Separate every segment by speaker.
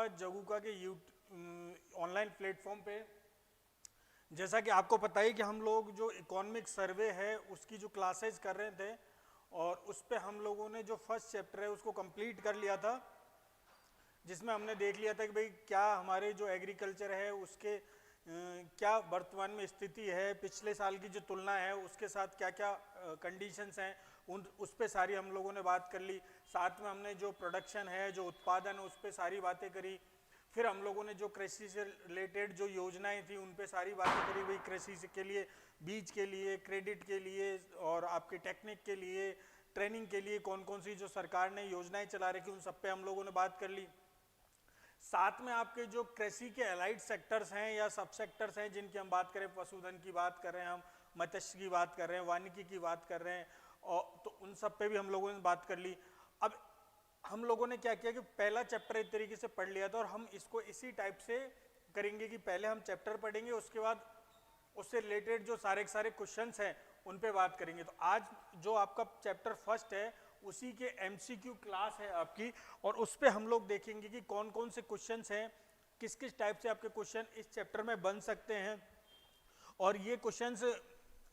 Speaker 1: स्वागत जगूका के online platform पे। जैसा कि आपको पता ही कि हम लोग जो इकोनॉमिक सर्वे है उसकी जो क्लासेज कर रहे थे और उस पे हम लोगों ने जो फर्स्ट चैप्टर है उसको कंप्लीट कर लिया था, जिसमें हमने देख लिया था कि भाई क्या हमारे जो एग्रीकल्चर है उसके क्या वर्तमान में स्थिति है, पिछले साल की जो तुलना है उसके साथ क्या क्या कंडीशंस हैं, उस पे सारी हम लोगों ने बात कर ली। साथ में हमने जो प्रोडक्शन है, जो उत्पादन है, उस पे सारी बातें करी। फिर हम लोगों ने जो कृषि से रिलेटेड जो योजनाएं थी उन पे सारी बातें करी, भाई कृषि के लिए, बीज के लिए, क्रेडिट के लिए और आपके टेक्निक के लिए, ट्रेनिंग के लिए कौन कौन सी जो सरकार ने योजनाएं चला रखी उन सब पे हम लोगों ने बात कर ली। साथ में आपके जो कृषि के अलाइड सेक्टर्स हैं या सब सेक्टर्स हैं जिनकी हम बात करें, पशुधन की बात कर रहे हैं, हम मत्स्य की बात कर रहे हैं, वानिकी की बात कर रहे हैं, और तो उन सब पे भी हम लोगों ने बात कर ली। अब हम लोगों ने क्या किया कि पहला चैप्टर एक तरीके से पढ़ लिया था और हम इसको इसी टाइप से करेंगे कि पहले हम चैप्टर पढ़ेंगे, उसके बाद उससे रिलेटेड जो सारे के सारे क्वेश्चंस हैं उन पे बात करेंगे। तो आज जो आपका चैप्टर फर्स्ट है उसी के एमसीक्यू क्लास है आपकी, और उस पे हम लोग देखेंगे कि कौन कौन से क्वेश्चंस हैं, किस किस टाइप से आपके क्वेश्चन इस चैप्टर में बन सकते हैं। और ये क्वेश्चंस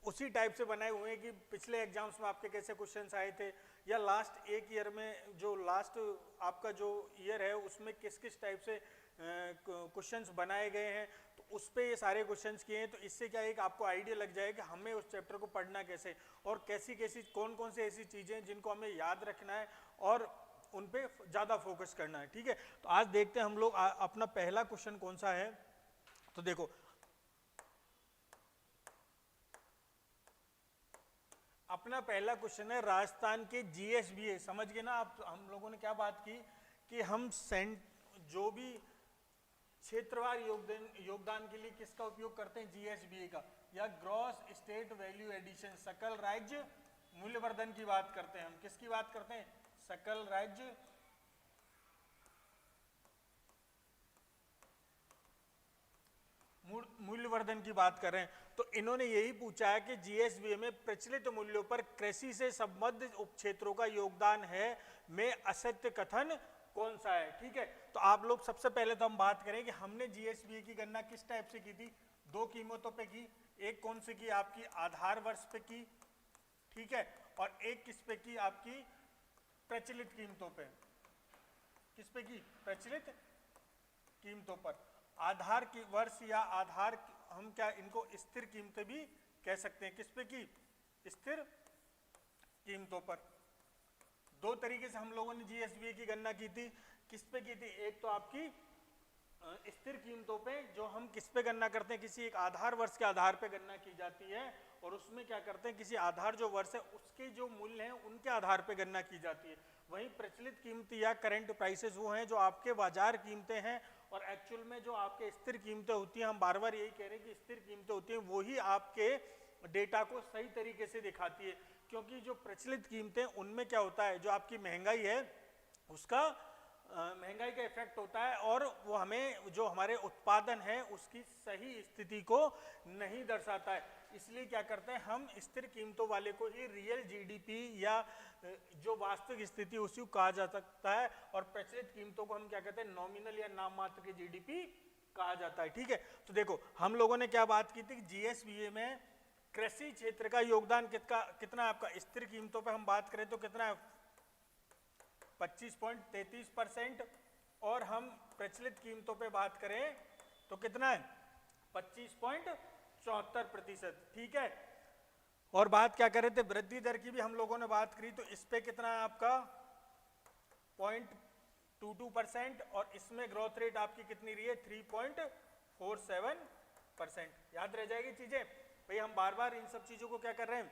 Speaker 1: उसी टाइप से बनाए हुए हैं कि पिछले एग्जाम्स में आपके कैसे क्वेश्चंस आए थे, या लास्ट एक ईयर में जो लास्ट आपका जो ईयर है उसमें किस किस टाइप से क्वेश्चंस बनाए गए हैं, तो उस पे ये सारे क्वेश्चंस किए हैं। तो इससे क्या है कि आपको आइडिया लग जाए कि हमें उस चैप्टर को पढ़ना कैसे और कैसी कैसी कौन कौन सी ऐसी चीज़ें जिनको हमें याद रखना है और उन पे ज़्यादा फोकस करना है। ठीक है, तो आज देखते हैं हम लोग अपना पहला क्वेश्चन कौन सा है। तो देखो, अपना पहला क्वेश्चन है राजस्थान के जीएसबीए। समझ गए ना आप, हम लोगों ने क्या बात की कि हम जो भी क्षेत्रवार योगदान के लिए किसका उपयोग करते हैं, जीएसबीए का, या ग्रॉस स्टेट वैल्यू एडिशन, सकल राज्य मूल्यवर्धन की बात करते हैं। हम किसकी बात करते हैं, सकल राज्य मूल्यवर्धन की बात कर रहे हैं। तो इन्होंने यही पूछा है कि जीएसबीए में प्रचलित मूल्यों पर कृषि से संबद्ध उपक्षेत्रों का योगदान है में असत्य कथन कौन सा है। ठीक है, तो आप लोग सबसे पहले तो हम बात करें कि हमने जीएसबीए की गणना किस टाइप से की थी, दो कीमतों पे की। एक कौन सी की, आपकी आधार वर्ष पे की, ठीक है, और एक किस पे की, आपकी प्रचलित कीमतों पे। किस पे की, प्रचलित कीमतों पर। आधार की वर्ष या आधार, हम क्या इनको स्थिर कीमतें भी कह सकते हैं। किस पे की, स्थिर कीमतों पर। दो तरीके से हम लोगों ने जीएसबीए की गणना की थी। किस पे की थी, एक तो आपकी स्थिर कीमतों पे, जो हम किस पे गणना करते हैं, किसी एक आधार वर्ष के आधार पे गणना की जाती है, और उसमें क्या करते हैं, किसी आधार जो वर्ष है उसके जो मूल्य हैं उनके आधार पे गणना की जाती है। वहीं प्रचलित कीमत या करंट प्राइसेस वो हैं जो आपके बाजार कीमतें हैं, और एक्चुअल में जो आपके स्थिर कीमतें होती हैं, हम बार बार यही कह रहे हैं कि स्थिर कीमतें होती हैं, वही आपके डेटा को सही तरीके से दिखाती है। क्योंकि जो प्रचलित कीमतें उनमें क्या होता है, जो आपकी महंगाई है उसका महंगाई का इफेक्ट होता है, और वो हमें जो हमारे उत्पादन है उसकी सही स्थिति को नहीं दर्शाता है। इसलिए क्या करते हैं, हम स्थिर कीमतों वाले को ही रियल जीडीपी या जो वास्तविक स्थिति उसी को कहा जा सकता है, और प्रचलित कीमतों को हम क्या कहते हैं, नॉमिनल या नाम मात्र की जीडीपी कहा जाता है। ठीक है, तो देखो हम लोगों ने क्या बात की थी कि जीएसबीए में कृषि क्षेत्र का योगदान कितना आपका, स्थिर कीमतों पर हम बात करें तो कितना है, 25.33%, और हम प्रचलित कीमतों पे बात करें तो कितना है, 25.74%। ठीक है, और बात क्या कर रहे थे, वृद्धि दर की भी हम लोगों ने बात करी, तो इस पे कितना है आपका 0.22%, और इसमें ग्रोथ रेट आपकी कितनी रही है, 3.47%। याद रह जाएगी चीजें भाई, हम बार बार इन सब चीजों को क्या कर रहे हैं,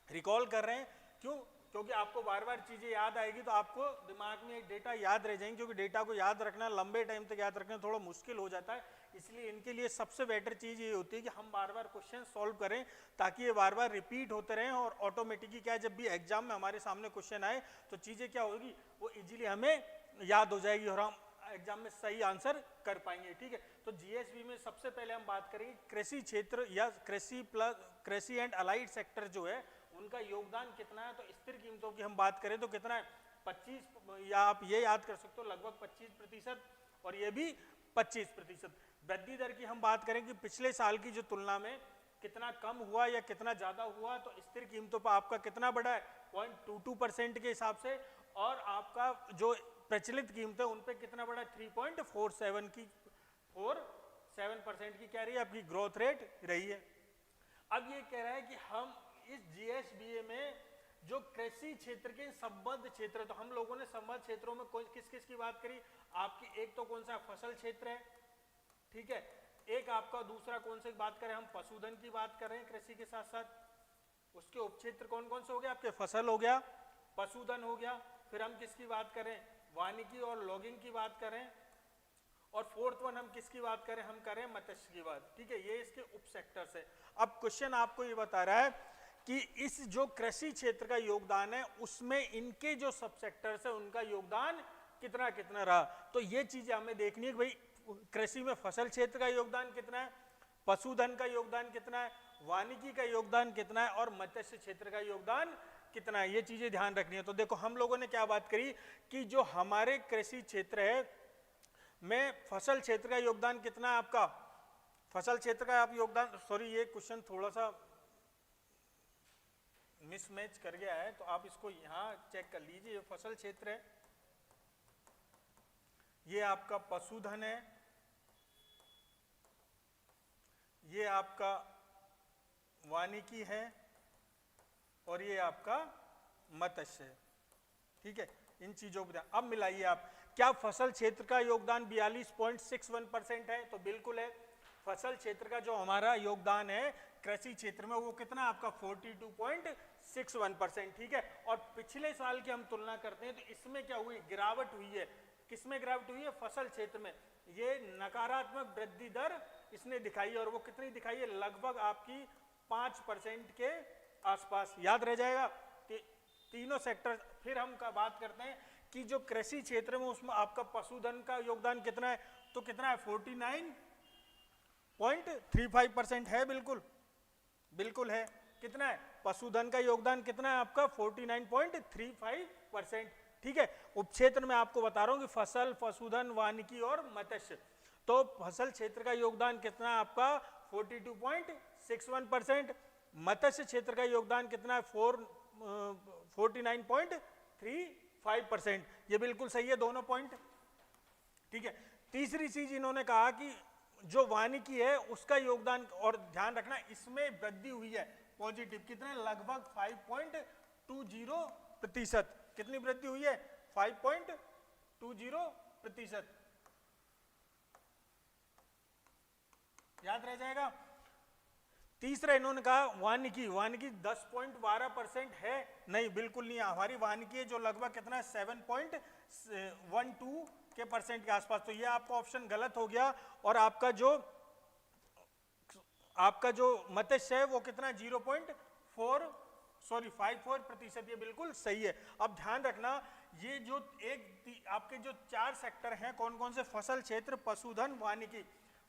Speaker 1: रिकॉल कर रहे हैं। क्यों, क्योंकि आपको बार बार चीजें याद आएगी तो आपको दिमाग में डेटा याद रह जाएंगे, क्योंकि डेटा को याद रखना, लंबे टाइम तक याद रखना थोड़ा मुश्किल हो जाता है। इसलिए इनके लिए सबसे बेटर चीज ये होती है कि हम बार बार क्वेश्चन सॉल्व करें, ताकि ये बार बार रिपीट होते रहें, और ऑटोमेटिकली क्या है, जब भी एग्जाम में हमारे सामने क्वेश्चन आए तो चीजें क्या होगी, वो इजीली हमें याद हो जाएगी और हम एग्जाम में सही आंसर कर पाएंगे। ठीक है, तो जीएसबी में सबसे पहले हम बात करेंगे कृषि क्षेत्र या कृषि एंड अलाइड सेक्टर जो है उनका योगदान कितना है। तो स्थिर कीमतों की हम बात करें तो कितना है, 25, या आप ये याद कर सकते हो लगभग 25%, और ये भी 25%। वृद्धि दर की हम बात करें कि पिछले साल की जो तुलना में कितना कम हुआ या कितना ज्यादा हुआ, तो स्थिर कीमतों पर आपका कितना बढ़ा है 0.22% के हिसाब से, और आपका जो प्रचलित कीमत है उन पे कितना बढ़ा है 3.47 की 47% की क्या रही है आपकी ग्रोथ रेट रही है। अब ये कह रहा है कि हम इस जीएसबीए में जो कृषि क्षेत्र के संबद्ध क्षेत्र, तो हम लोगों ने संबद्ध क्षेत्रों में किस किस की बात करी आपकी, एक तो कौन सा फसल क्षेत्र है, ठीक है, एक आपका दूसरा कौन सी बात करें हम पशुधन की बात कर रहे हैं कृषि के साथ साथ, उसके उपक्षेत्र कौन कौन से हो गए आपके, फसल हो गया, पशुधन हो गया, फिर हम किसकी बात करें वानिकी और लॉगिंग की बात करें, और फोर्थ वन हम किसकी बात करें, हम करें मत्स्य की बात, ठीक है, ये इसके उप सेक्टर्स है। अब क्वेश्चन आपको ये बता रहा है कि इस जो कृषि क्षेत्र का योगदान है उसमें इनके जो सब सेक्टर्स है उनका योगदान कितना कितना रहा, तो ये चीजें हमें देखनी है कि भाई कृषि में फसल क्षेत्र का योगदान कितना है, पशुधन का योगदान कितना है, वानिकी का योगदान कितना है, और मत्स्य क्षेत्र का योगदान कितना है, ये चीजें ध्यान रखनी है। तो देखो हम लोगों ने क्या बात करी कि जो हमारे कृषि क्षेत्र है में फसल क्षेत्र का योगदान कितना है आपका, फसल क्षेत्र का आप योगदान, सॉरी ये क्वेश्चन थोड़ा सा मिसमैच कर गया है, तो आप इसको यहां चेक कर लीजिए। ये फसल क्षेत्र है, ये आपका पशुधन है, ये आपका वानिकी है, और ये आपका मत्स्य है, ठीक है। इन चीजों पर अब मिलाइए आप, क्या फसल क्षेत्र का योगदान 42.61% है, तो बिल्कुल है। फसल क्षेत्र का जो हमारा योगदान है कृषि क्षेत्र में वो कितना आपका 42.61%, ठीक है। और पिछले साल की हम तुलना करते हैं तो इसमें क्या हुई, गिरावट हुई है, किसमें गिरावट हुई है, फसल क्षेत्र में, ये नकारात्मक वृद्धि दर इसने दिखाई है, और वो कितनी दिखाई है, लगभग आपकी 5% के आसपास, याद रह जाएगा तीनों सेक्टर। फिर हम का बात करते हैं कि जो कृषि क्षेत्र में उसमें आपका पशुधन का योगदान कितना है, तो कितना है 49.35% है, बिल्कुल बिल्कुल है। कितना है पशुधन का योगदान कितना है आपका 49.35%, ठीक है। उपक्षेत्र में आपको बता रहा हूं कि फसल, पशुधन, वानिकी और मत्स्य, तो फसल क्षेत्र का योगदान कितना है आपका 42.61%, मत्स्य क्षेत्र का योगदान कितना है 49.35%, ये बिल्कुल सही है दोनों पॉइंट, ठीक है। तीसरी चीज इन्होंने कहा कि जो वानिकी है उसका योगदान, और ध्यान रखना इसमें वृद्धि हुई है पॉजिटिव, कितने, लगभग 5.20%, कितनी वृद्धि हुई है 5.20%, याद रह जाएगा। तीसरा इन्होंने कहा वानिकी, वानिकी 10.12% है, नहीं बिल्कुल नहीं, हमारी वानिकी है जो लगभग कितना है 7.12% के आसपास, तो ये आपका ऑप्शन गलत हो गया। और आपका जो मत्स्य है वो कितना 54%, ये बिल्कुल सही है। अब ध्यान रखना ये जो आपके जो 4 सेक्टर हैं कौन कौन से, फसल क्षेत्र, पशुधन, वानिकी।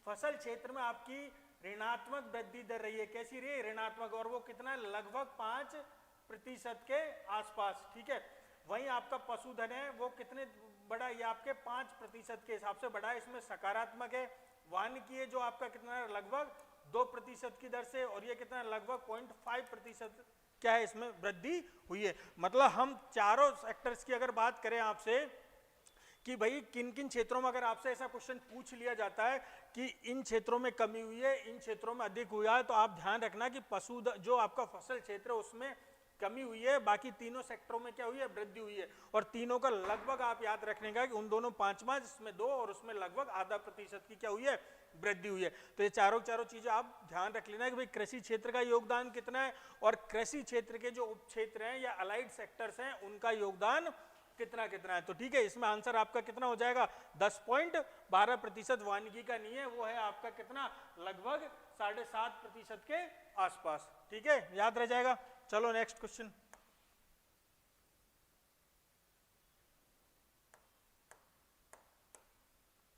Speaker 1: फसल क्षेत्र में आपकी ऋणात्मक वृद्धि दर रही है, कैसी रही है, ऋणात्मक, और वो कितना लगभग 5% के आसपास, ठीक है। वहीं आपका पशुधन है वो कितने बड़ा, ये आपके 5% के हिसाब से बढ़ा है, इसमें सकारात्मक है। वानिकी है जो आपका कितना लगभग 2% की दर से, और ये कितना लगभग 0.5% क्या है इसमें वृद्धि हुई है। मतलब हम चारों सेक्टर्स की अगर बात करें आपसे कि भाई किन किन क्षेत्रों में, अगर आपसे ऐसा क्वेश्चन पूछ लिया जाता है कि इन क्षेत्रों में कमी हुई है, इन क्षेत्रों में अधिक हुआ है, तो आप ध्यान रखना कि पशुधन जो आपका फसल क्षेत्र है उसमें कमी हुई है, बाकी तीनों सेक्टरों में क्या हुई है, वृद्धि हुई है। और तीनों का लगभग आप याद रखने का कि उन दोनों 5 जिसमें 2 और उसमें लगभग आधा प्रतिशत की क्या हुई है, वृद्धि हुई है। तो ये चारों चीजें आप ध्यान रख लेना कि भाई कृषि क्षेत्र का योगदान कितना है, और कृषि क्षेत्र के जो उपक्षेत्र हैं या अलाइड सेक्टर्स हैं उनका योगदान कितना कितना है। तो ठीक है, इसमें आंसर आपका कितना हो जाएगा 10.12%, वानिकी का नहीं है, वो है आपका कितना लगभग 7.5% के आसपास, ठीक है, याद रह जाएगा। चलो नेक्स्ट क्वेश्चन।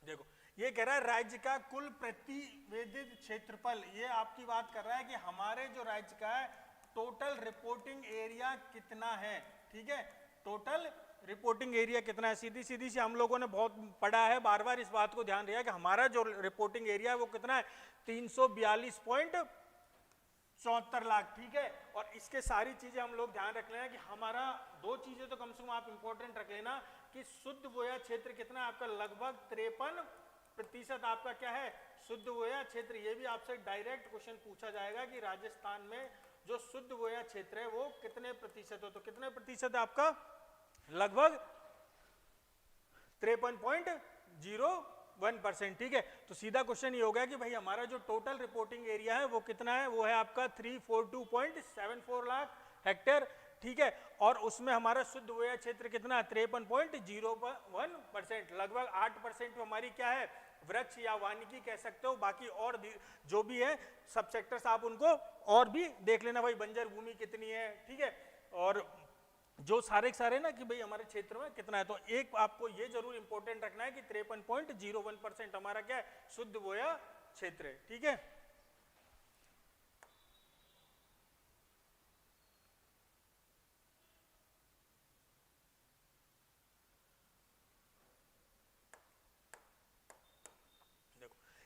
Speaker 1: देखो ये कह रहा है राज्य का कुल प्रतिवेदित क्षेत्रफल, ये आपकी बात कर रहा है कि हमारे जो राज्य का है टोटल रिपोर्टिंग एरिया कितना है, ठीक है, टोटल रिपोर्टिंग एरिया कितना है, सीधी सीधी सी हम लोगों ने बहुत पढ़ा है, बार बार इस बात को ध्यान दिया कि हमारा जो रिपोर्टिंग एरिया है वो कितना है 342.74 लाख। ठीक है, और इसके सारी चीजें हम लोग ध्यान रख लेना कि हमारा दो चीजें तो कम से कम आप इंपॉर्टेंट रख लेना कि शुद्ध बोया क्षेत्र कितना है आपका, लगभग 53% आपका क्या है शुद्ध बोया क्षेत्र। ये भी आपसे डायरेक्ट क्वेश्चन पूछा जाएगा कि राजस्थान में जो शुद्ध बोया क्षेत्र है वो कितने प्रतिशत हो, तो कितने प्रतिशत है आपका, लगभग 53.01%। ठीक है, तो सीधा क्वेश्चन ये हो गया कि भाई हमारा जो टोटल रिपोर्टिंग एरिया है वो कितना है, वो है आपका 342.74 लाख हेक्टेयर। ठीक है, और उसमें हमारा शुद्ध बोया क्षेत्र कितना है 53.01%, लगभग 8% हमारी क्या है वृक्ष या वानिकी कह सकते हो, बाकी और जो भी है सब सेक्टर्स आप उनको और भी देख लेना भाई, बंजर भूमि कितनी है। ठीक है, और जो सारे ना कि भाई हमारे क्षेत्र में कितना है, तो एक आपको ये जरूर इंपॉर्टेंट रखना है कि 53.01% हमारा क्या है शुद्ध बोया क्षेत्र है। ठीक है,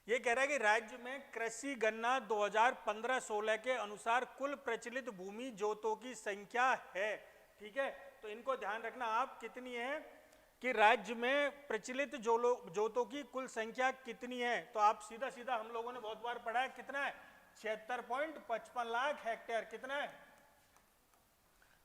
Speaker 1: ये कह रहा है कि राज्य में कृषि गणना 2015-16 के अनुसार कुल प्रचलित भूमि जोतों की संख्या है। ठीक है, तो इनको ध्यान रखना आप कितनी है कि राज्य में प्रचलित जोतों की कुल संख्या कितनी है, तो आप सीधा सीधा हम लोगों ने बहुत बार पढ़ा है कितना है 76.55 लाख हेक्टेयर, कितना है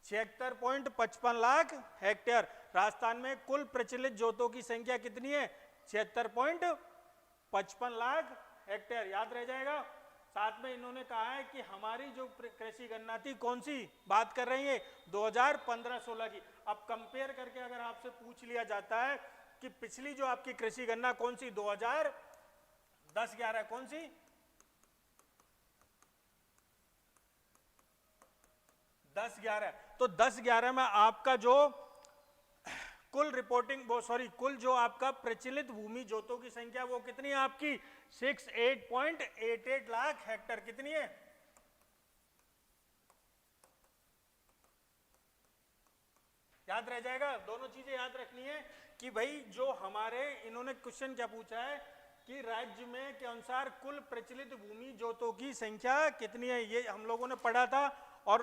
Speaker 1: 76.55 लाख हेक्टेयर। राजस्थान में कुल प्रचलित जोतों की संख्या कितनी है 76.55 लाख हेक्टेयर, याद रह जाएगा। साथ में इन्होंने कहा है कि हमारी जो कृषि गणना थी कौन सी बात कर रही है 2015-16 की। अब कंपेयर करके अगर आपसे पूछ लिया जाता है कि पिछली जो आपकी कृषि गणना कौन सी 2010-11 कौन सी 10-11, तो 10-11 में आपका जो कुल कुल जो आपका प्रचलित भूमि जोतों की संख्या वो कितनी है आपकी 68.88 लाख हेक्टेयर, कितनी है याद रह जाएगा। दोनों चीजें याद रखनी है कि भाई जो हमारे इन्होंने क्वेश्चन क्या पूछा है कि राज्य में के अनुसार कुल प्रचलित भूमि जोतों की संख्या कितनी है, ये हम लोगों ने पढ़ा था और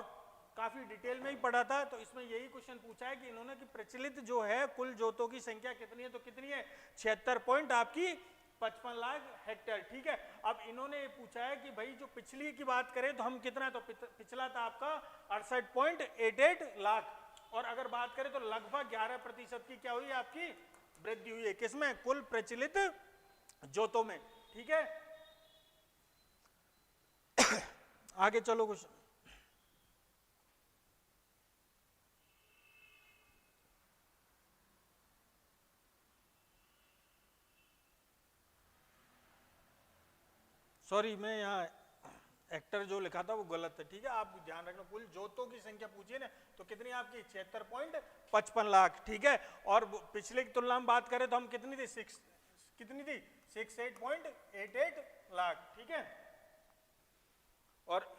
Speaker 1: काफी डिटेल में ही पढ़ा था। तो इसमें यही क्वेश्चन पूछा है कि इन्होंने कि प्रचलित जो है कुल जोतों की संख्या कितनी है, तो कितनी है 76.55 लाख हेक्टेयर। ठीक है, अब इन्होंने ये पूछा है कि भाई जो पिछली की बात करें तो हम कितना, तो पिछला था आपका 68.88 लाख, और अगर बात करें तो लगभग 11% की क्या हुई आपकी वृद्धि हुई है, किसमें कुल प्रचलित जोतों में। ठीक है, आगे चलो कुछ सॉरी मैं यहाँ एक्टर जो लिखा था वो गलत है। ठीक है, आप ध्यान रखना, कुल जोतों की संख्या पूछिए ना तो कितनी आपकी 76.55 लाख। ठीक है, और पिछले की तुलना में बात करें तो हम कितनी थी 68.88 लाख। ठीक है, और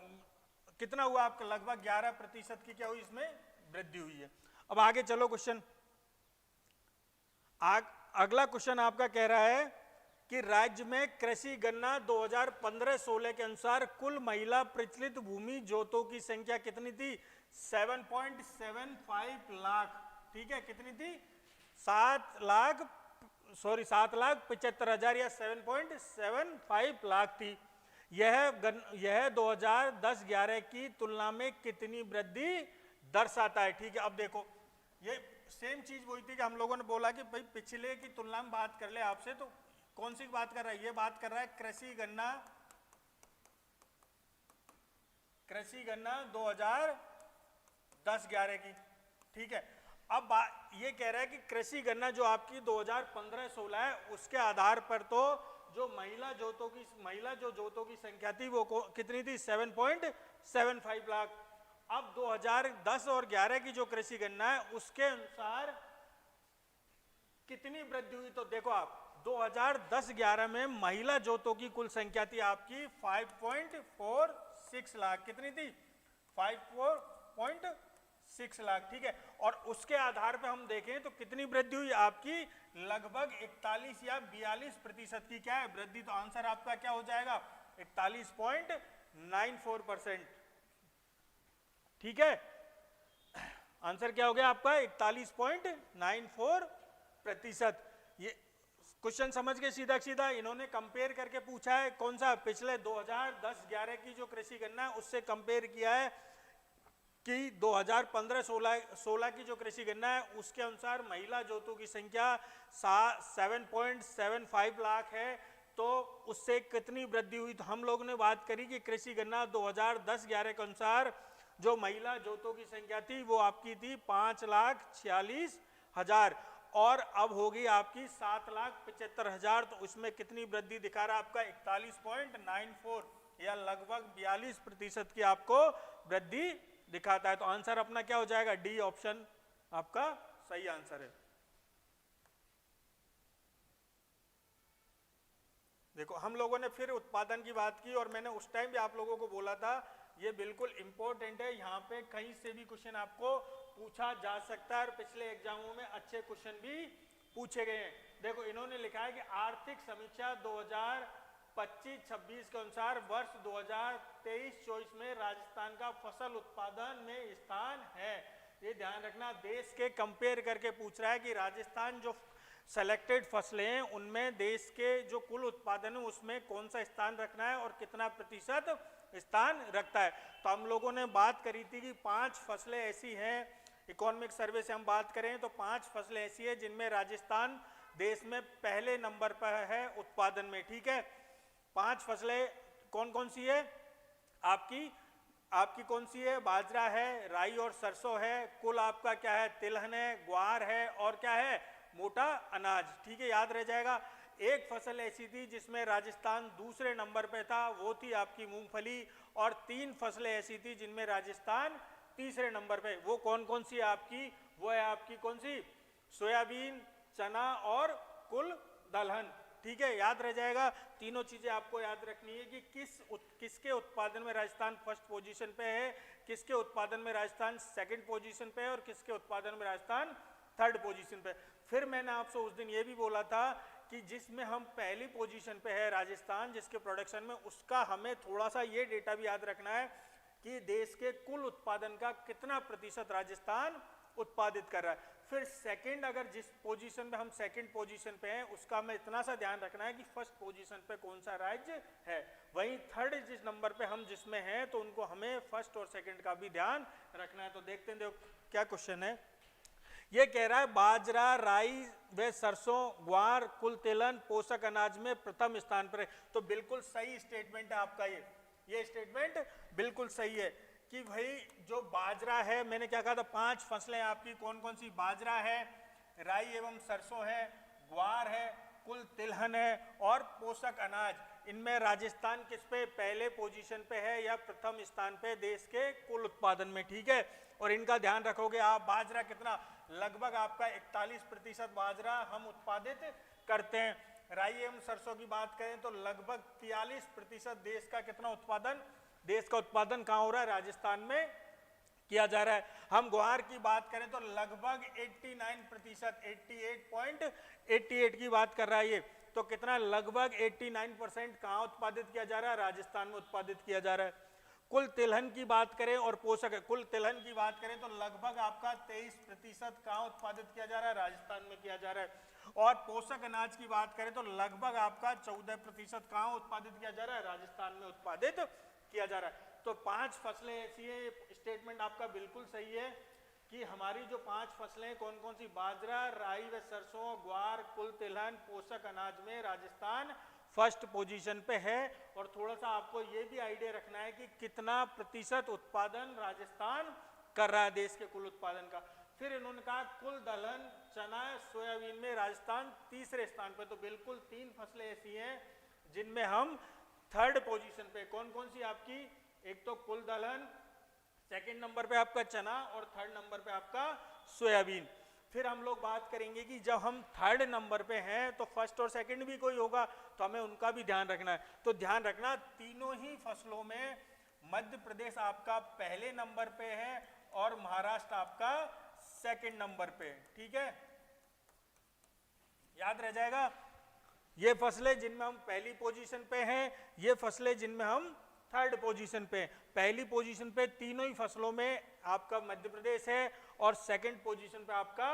Speaker 1: कितना हुआ आपका लगभग 11% की क्या हुई इसमें वृद्धि हुई है। अब आगे चलो क्वेश्चन, अगला क्वेश्चन आपका कह रहा है कि राज्य में कृषि गणना 2015-16 के अनुसार कुल महिला प्रचलित भूमि जोतों की संख्या कितनी थी 7.75 लाख। ठीक है, कितनी थी 7,75,000 या 7.75 लाख थी। यह 2010-11 की तुलना में कितनी वृद्धि दर्शाता है। ठीक है, अब देखो ये सेम चीज वही थी कि हम लोगों ने बोला कि भाई पिछले की तुलना में बात कर ले आपसे, तो कौन सी बात कर रहा है, ये बात कर रहा है कृषि गणना 2010-11 की। ठीक है, अब ये कह रहा है कि कृषि गणना जो आपकी 2015-16 है उसके आधार पर तो जो महिला जोतों की संख्या थी वो कितनी थी 7.75 लाख। अब 2010 और 11 की जो कृषि गणना है उसके अनुसार कितनी वृद्धि हुई, तो देखो आप 2010-11 में महिला जोतों की कुल संख्या थी आपकी 5.46 लाख। कितनी थी 5.46 6 लाख, ठीक है। और उसके आधार पे हम देखें तो कितनी वृद्धि हुई आपकी, लगभग 41 या 42% की क्या है वृद्धि। तो आंसर आपका क्या हो जाएगा, 41.94%, ठीक है। आंसर क्या हो गया आपका, 41.94%। ये क्वेश्चन समझ के सीधा सीधा इन्होंने कंपेयर करके पूछा है, कौन सा, पिछले 2010-11 की जो कृषि गणना है उससे कंपेयर किया है कि 2015-16 की जो कृषि गणना है उसके अनुसार महिला जोतों की संख्या 7.75 लाख है, तो उससे कितनी वृद्धि हुई। तो हम लोगों ने बात करी कि कृषि गणना 2010-11 के अनुसार जो महिला जोतों की संख्या थी वो आपकी थी 5,46,000 और अब होगी आपकी 7,75,000। तो उसमें कितनी वृद्धि दिखा रहा है आपका, 41.94 या लगभग 42% की आपको वृद्धि दिखाता है। तो आंसर अपना क्या हो जाएगा, डी ऑप्शन आपका सही आंसर है। देखो हम लोगों ने फिर उत्पादन की बात की और मैंने उस टाइम भी आप लोगों को बोला था ये बिल्कुल इंपॉर्टेंट है, यहाँ पे कहीं से भी क्वेश्चन आपको पूछा जा सकता है और पिछले एग्जामों में अच्छे क्वेश्चन भी पूछे गए हैं। देखो इन्होंने लिखा है कि आर्थिक समीक्षा 2025-26 के अनुसार वर्ष 2023-24 में राजस्थान का फसल उत्पादन में स्थान है। ये ध्यान रखना, देश के कंपेयर करके पूछ रहा है कि राजस्थान जो सेलेक्टेड फसलें हैं उनमें देश के जो कुल उत्पादन है उसमें कौन सा स्थान रखना है और कितना प्रतिशत स्थान रखता है। तो हम लोगों ने बात करी थी कि 5 फसलें ऐसी हैं, इकोनॉमिक सर्वे से हम बात करें तो 5 फसलें ऐसी है जिनमें राजस्थान देश में पहले नंबर पर है उत्पादन में, ठीक है। 5 फसलें कौन कौन सी है आपकी कौन सी है, बाजरा है, राई और सरसों है, कुल आपका क्या है, तिलहन है, ग्वार है और क्या है, मोटा अनाज, ठीक है, याद रह जाएगा। एक फसल ऐसी थी जिसमें राजस्थान दूसरे नंबर पे था, वो थी आपकी मूंगफली, और 3 फसलें ऐसी थी जिनमें राजस्थान तीसरे नंबर पे, वो कौन कौन सी आपकी, वो है आपकी कौन सी, सोयाबीन, चना और कुल दलहन, ठीक है, याद रह जाएगा। तीनों चीजें आपको याद रखनी है कि किसके उत्पादन में राजस्थान फर्स्ट पोजीशन पे है, किसके उत्पादन में राजस्थान सेकंड पोजीशन पे है और किसके उत्पादन में राजस्थान थर्ड पोजीशन पे। फिर मैंने आपसे उस दिन ये भी बोला था कि जिसमें हम पहली पोजीशन पे है राजस्थान जिसके प्रोडक्शन में, उसका हमें थोड़ा सा ये डेटा भी याद रखना है कि देश के कुल उत्पादन का कितना प्रतिशत राजस्थान उत्पादित कर रहा है। फिर सेकंड, अगर जिस पोजीशन पे हम सेकंड पोजीशन पे हैं उसका हमें इतना सा ध्यान रखना है कि फर्स्ट पोजीशन पे कौन सा राज्य है। वहीं थर्ड जिस नंबर पे हम जिसमें हैं तो उनको हमें फर्स्ट और सेकंड का भी ध्यान रखना है। तो देखते हैं, देखो क्या क्वेश्चन है। ये कह रहा है बाजरा, राई व सरसों, ग्वार, कुल तिलहन पोषक अनाज में प्रथम स्थान पर है। तो बिल्कुल सही स्टेटमेंट है आपका, ये स्टेटमेंट बिल्कुल सही है कि भाई जो बाजरा है, मैंने क्या कहा था, 5 फसलें आपकी कौन कौन सी, बाजरा है, राई एवं सरसों है, ग्वार है, कुल तिलहन है और पोषक अनाज, इनमें राजस्थान किस पे पहले पोजीशन पे है या प्रथम स्थान पे देश के कुल उत्पादन में, ठीक है। और इनका ध्यान रखोगे आप, बाजरा कितना, लगभग आपका 41% बाजरा हम उत्पादित करते हैं। राई एवं सरसों की बात करें तो लगभग 43% देश का कितना उत्पादन, देश का उत्पादन कहाँ हो रहा है, राजस्थान में किया जा रहा है। हम ग्वार की बात करें तो लगभग 89%, 88.88 की बात कर रहा है ये, तो कितना, लगभग 89% कहाँ उत्पादित किया जा रहा है, राजस्थान में उत्पादित किया जा रहा है। कुल तिलहन की बात करें और पोषक, कुल तिलहन की बात करें तो लगभग आपका 23% कहाँ उत्पादित किया जा रहा है, राजस्थान में किया जा रहा है। और पोषक अनाज की बात करें तो लगभग आपका 14% कहाँ उत्पादित किया जा रहा है, राजस्थान में उत्पादित किया जा रहा है। तो 5 फसलें ऐसी है, स्टेटमेंट आपका बिल्कुल सही है कि हमारी जो 5 फसलें कौन कौन सी, बाजरा, राई व सरसों, ग्वार, कुल तिलहन, पोषक अनाज में राजस्थान फर्स्ट पोजीशन पे है। और थोड़ा सा आपको ये भी आइडिया रखना है कि कितना प्रतिशत उत्पादन राजस्थान कर रहा है देश के कुल उत्पादन का। फिर इन्होंने कहा कुल दलहन, चना, सोयाबीन में राजस्थान तीसरे स्थान पे। तो बिल्कुल 3 फसलें ऐसी हैं जिनमें हम थर्ड पोजीशन पे, कौन कौन सी आपकी, एक तो कुल दलहन, सेकंड नंबर पे आपका चना और थर्ड नंबर पे आपका सोयाबीन। फिर हम लोग बात करेंगे कि जब हम थर्ड नंबर पे हैं तो फर्स्ट और सेकंड भी कोई होगा तो हमें उनका भी ध्यान रखना है। तो ध्यान रखना तीनों ही फसलों में मध्य प्रदेश आपका पहले नंबर पे है और महाराष्ट्र आपका सेकंड नंबर पे। ठीक है, याद रह जाएगा। ये फसलें जिनमें हम पहली पोजीशन पे हैं, ये फसलें जिनमें हम थर्ड पोजीशन पे। पहली पोजीशन पे तीनों ही फसलों में आपका मध्य प्रदेश है और सेकंड पोजीशन पे आपका